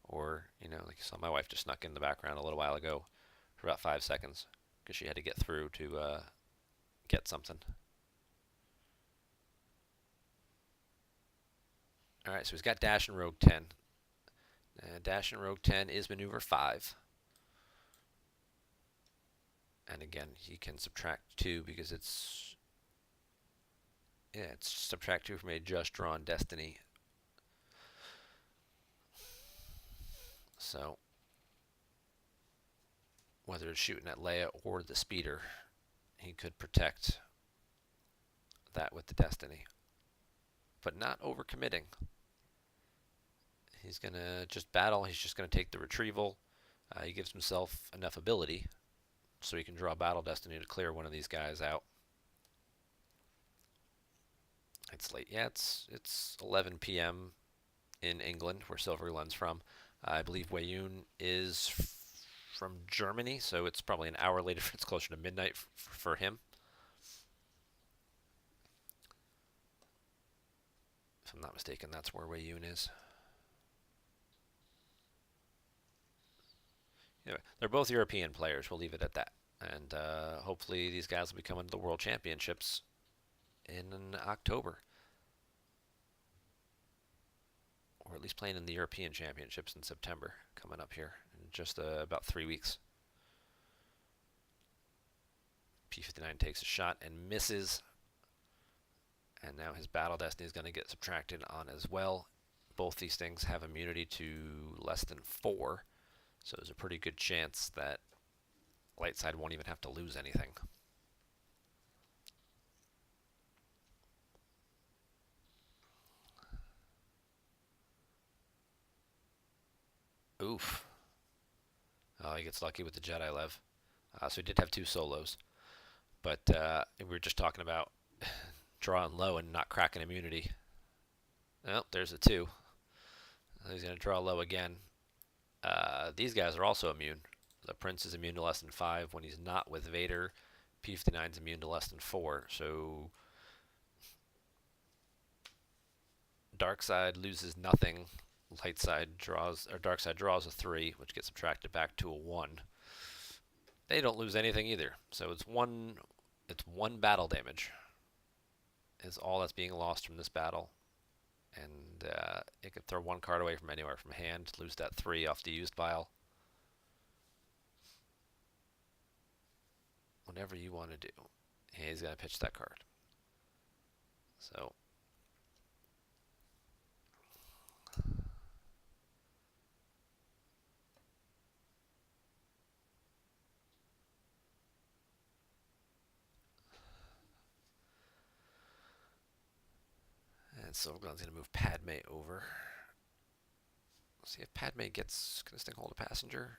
Or, like you saw my wife just snuck in the background a little while ago for about 5 seconds because she had to get through to get something. All right, so he's got dash and rogue 10. Dash and rogue 10 is maneuver 5. And again, he can subtract 2 because it's subtract 2 from a just drawn destiny. So whether it's shooting at Leia or the speeder, he could protect that with the destiny, but not overcommitting. He's going to just battle. He's just going to take the retrieval. He gives himself enough ability so he can draw battle destiny to clear one of these guys out. It's late. Yeah, it's 11 p.m. in England, where Silverglen's from. I believe Weyoun is from Germany, so it's probably an hour later. It's closer to midnight for him. If I'm not mistaken, that's where Weyoun is. Anyway, they're both European players. We'll leave it at that. And hopefully these guys will be coming to the World Championships in October. Or at least playing in the European Championships in September, coming up here in just about 3 weeks. P-59 takes a shot and misses. And now his battle destiny is going to get subtracted on as well. Both these things have immunity to less than 4. So there's a pretty good chance that light side won't even have to lose anything. Oof. Oh, he gets lucky with the Jedi Lev. So he did have 2 solos. But we were just talking about drawing low and not cracking immunity. Well, there's a 2. He's going to draw low again. These guys are also immune. The Prince is immune to less than 5 when he's not with Vader. P-59 is immune to less than 4. So dark side loses nothing. Light side draws, or dark side draws a 3, which gets subtracted back to a 1. They don't lose anything either. So it's one battle damage is all that's being lost from this battle. And it could throw 1 card away from anywhere from hand, lose that 3 off the used vial. Whatever you want to do. He's going to pitch that card. So and Silverglen's going to move Padme over. Let's see if Padme gets... Can this thing hold a passenger?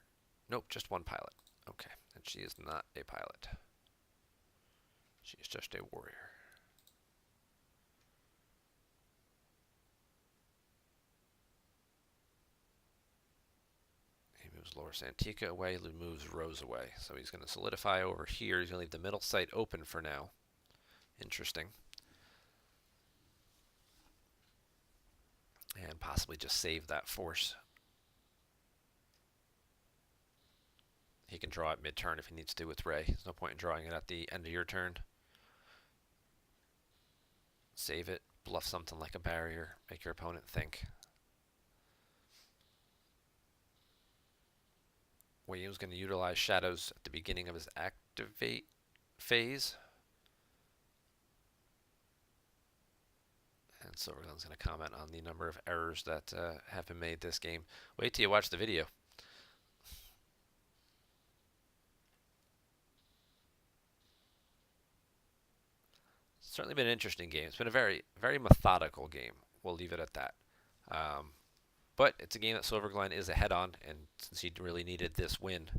Nope, just 1 pilot. Okay, and she is not a pilot. She is just a warrior. He moves Laura Santika away, moves Rose away. So he's going to solidify over here. He's going to leave the middle sight open for now. Interesting. And possibly just save that force. He can draw it mid-turn if he needs to with Rey. There's no point in drawing it at the end of your turn. Save it, bluff something like a barrier, make your opponent think. Weyoun's going to utilize shadows at the beginning of his activate phase. And Silverglen's going to comment on the number of errors that have been made this game. Wait till you watch the video. It's certainly been an interesting game. It's been a very, very methodical game. We'll leave it at that. But it's a game that Silverglen is ahead on, and since he really needed this win,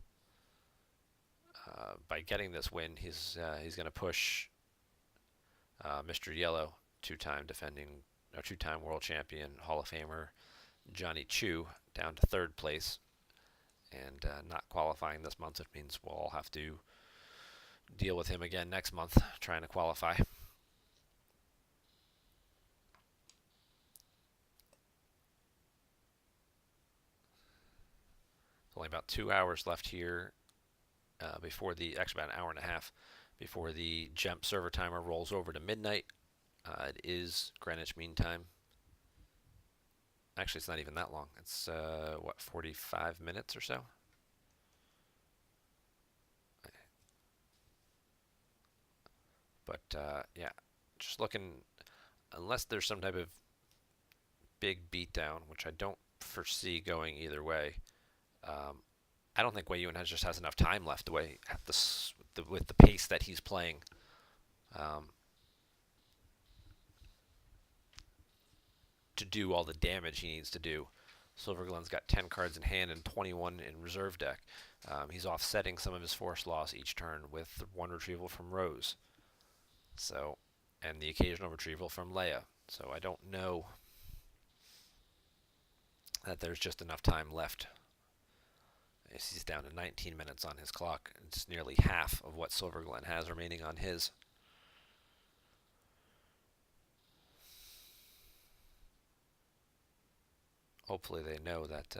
by getting this win, he's going to push Mr. Yellow, two-time world champion, Hall of Famer Johnny Chu, down to 3rd place, and not qualifying this month. It means we'll all have to deal with him again next month, trying to qualify. only about 2 hours left here before actually about an hour and a half before the GEMP server timer rolls over to midnight. It is Greenwich Mean Time. Actually, it's not even that long. It's, 45 minutes or so? But, yeah, just looking, unless there's some type of big beatdown, which I don't foresee going either way, I don't think Weyoun just has enough time left with the pace that he's playing. Um, to do all the damage he needs to do. Silverglen's got 10 cards in hand and 21 in reserve deck. He's offsetting some of his force loss each turn with one retrieval from Rose, so, and the occasional retrieval from Leia. So I don't know that there's just enough time left. He's down to 19 minutes on his clock. It's nearly half of what Silverglen has remaining on his. Hopefully they know that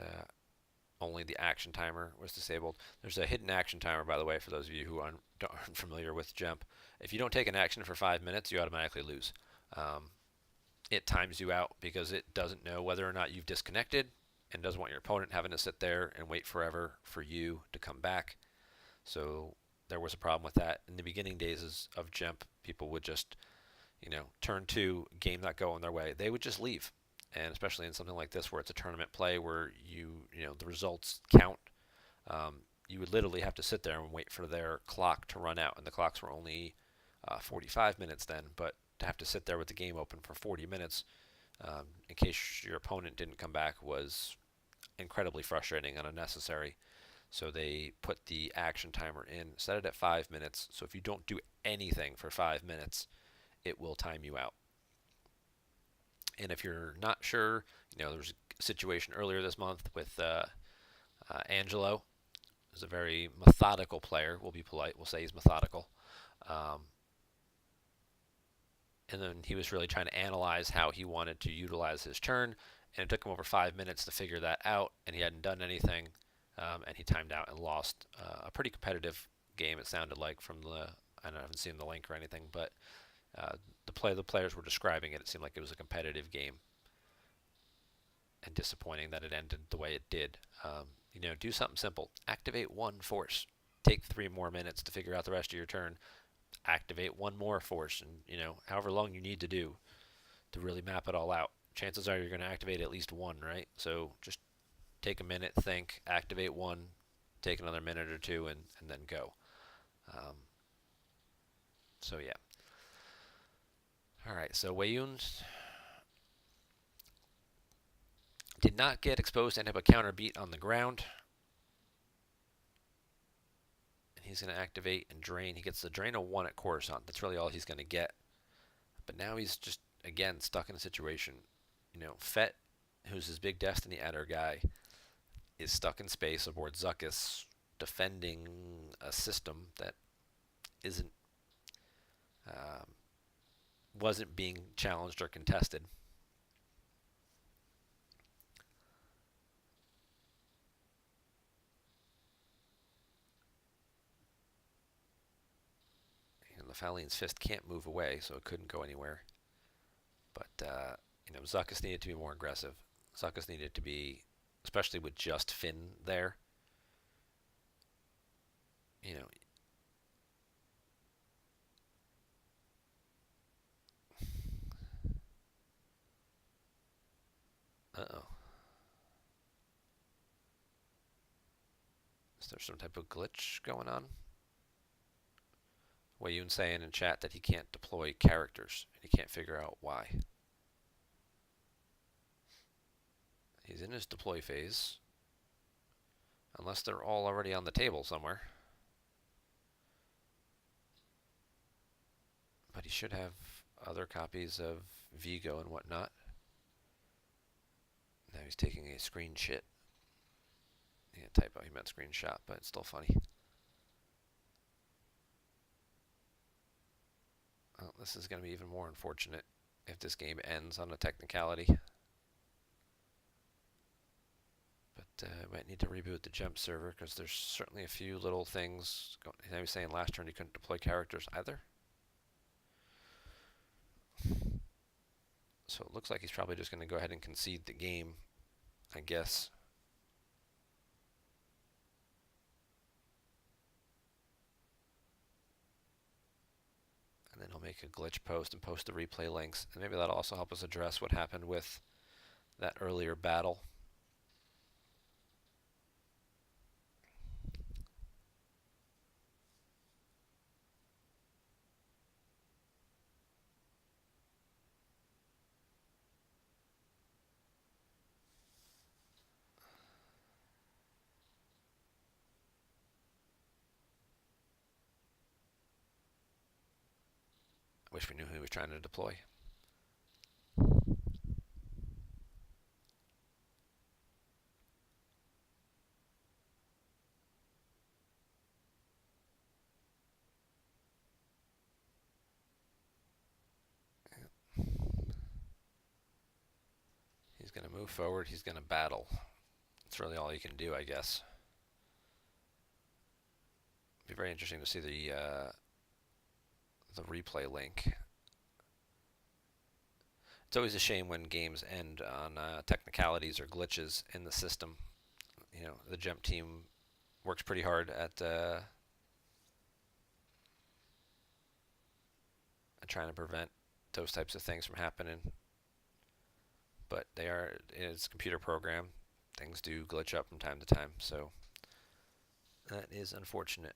only the action timer was disabled. There's a hidden action timer, by the way, for those of you who aren't familiar with GEMP. If you don't take an action for 5 minutes, you automatically lose. It times you out because it doesn't know whether or not you've disconnected and doesn't want your opponent having to sit there and wait forever for you to come back. So there was a problem with that. In the beginning days of GEMP, people would just, turn 2, game not going their way. They would just leave. And especially in something like this where it's a tournament play where the results count, you would literally have to sit there and wait for their clock to run out. And the clocks were only 45 minutes then, but to have to sit there with the game open for 40 minutes in case your opponent didn't come back was incredibly frustrating and unnecessary. So they put the action timer in, set it at 5 minutes. So if you don't do anything for 5 minutes, it will time you out. And if you're not sure, there was a situation earlier this month with Angelo, who's a very methodical player. We'll be polite. We'll say he's methodical. And then he was really trying to analyze how he wanted to utilize his turn. And it took him over 5 minutes to figure that out. And he hadn't done anything. And he timed out and lost a pretty competitive game, it sounded like, from I haven't seen the link or anything, but the players were describing it. It seemed like it was a competitive game, and disappointing that it ended the way it did. Do something simple. Activate one force. Take 3 more minutes to figure out the rest of your turn. Activate one more force, and however long you need to do to really map it all out. Chances are you're going to activate at least one, right? So just take a minute, think, activate one, take another minute or two, and then go. So yeah. All right, so Weyoun did not get exposed to end up a counter beat on the ground. And he's going to activate and drain. He gets the drain of 1 at Coruscant. That's really all he's going to get. But now he's just, again, stuck in a situation. Fett, who's his big Destiny Adder guy, is stuck in space aboard Zuckuss, defending a system that wasn't being challenged or contested. Lefaline's fist can't move away, so it couldn't go anywhere. But Zuckuss needed to be more aggressive. Zuckuss needed to be, especially with just Finn there. Uh-oh. Is there some type of glitch going on? Weyoun saying in chat that he can't deploy characters, and he can't figure out why. He's in his deploy phase. Unless they're all already on the table somewhere. But he should have other copies of Vigo and whatnot. Now he's taking a screenshot. Yeah, typo, he meant screenshot, but it's still funny. Well, this is going to be even more unfortunate if this game ends on a technicality. But might need to reboot the jump server because there's certainly a few little things. He was saying last turn you couldn't deploy characters either. So it looks like he's probably just going to go ahead and concede the game, I guess. And then he'll make a glitch post and post the replay links. And maybe that'll also help us address what happened with that earlier battle. I wish we knew who he was trying to deploy. He's going to move forward. He's going to battle. That's really all you can do, I guess. It'd be very interesting to see the replay link. It's always a shame when games end on technicalities or glitches in the system. You know, the Gem team works pretty hard at trying to prevent those types of things from happening. But it's a computer program. Things do glitch up from time to time, so that is unfortunate.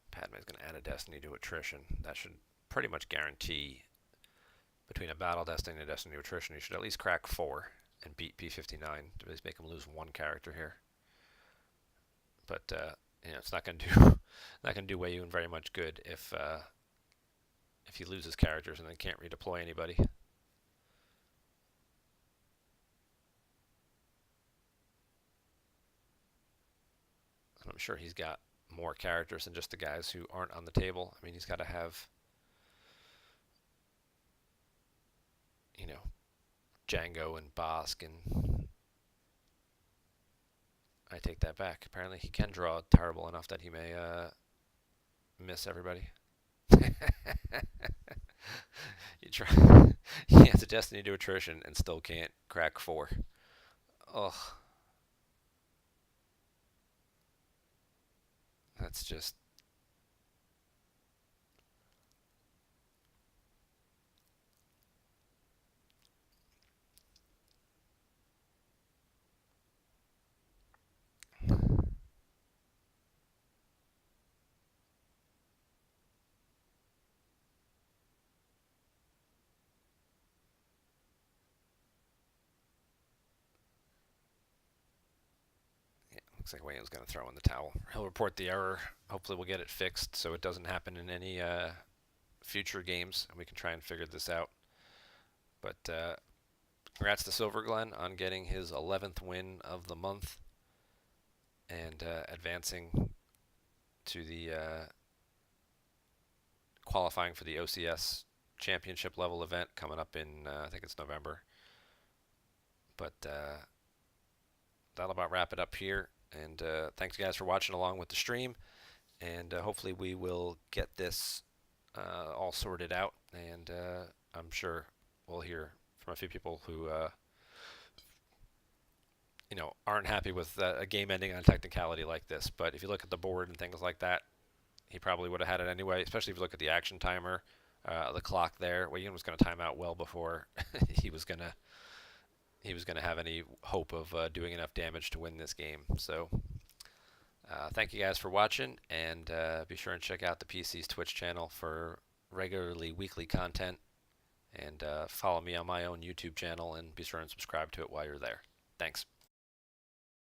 Padme's going to add a destiny to attrition. That should pretty much guarantee between a battle destiny and a destiny to attrition, you should at least crack 4 and beat P59 to at least make him lose 1 character here. But you know, it's not going to do not going to do Weyoun very much good if he loses characters and then can't redeploy anybody. And I'm sure he's got more characters than just the guys who aren't on the table. I mean, he's got to have, you know, Django and Bosk, and I take that back. Apparently he can draw terrible enough that he may miss everybody. You try. He has a destiny to attrition and still can't crack 4. Ugh. That's just... Looks like Weyoun's going to throw in the towel. He'll report the error. Hopefully we'll get it fixed so it doesn't happen in any future games, and we can try and figure this out. But congrats to Silverglen on getting his 11th win of the month and advancing to the qualifying for the OCS championship level event coming up in, I think it's November. But that'll about wrap it up here. And thanks guys for watching along with the stream, and hopefully we will get this all sorted out, and I'm sure we'll hear from a few people who you know, aren't happy with a game ending on a technicality like this. But if you look at the board and things like that, he probably would have had it anyway, especially if you look at the action timer, the clock there. Weyoun was going to time out well before he was going to have any hope of doing enough damage to win this game. So thank you guys for watching, and be sure and check out the PC's Twitch channel for regularly weekly content, and follow me on my own YouTube channel, and be sure and subscribe to it while you're there. Thanks.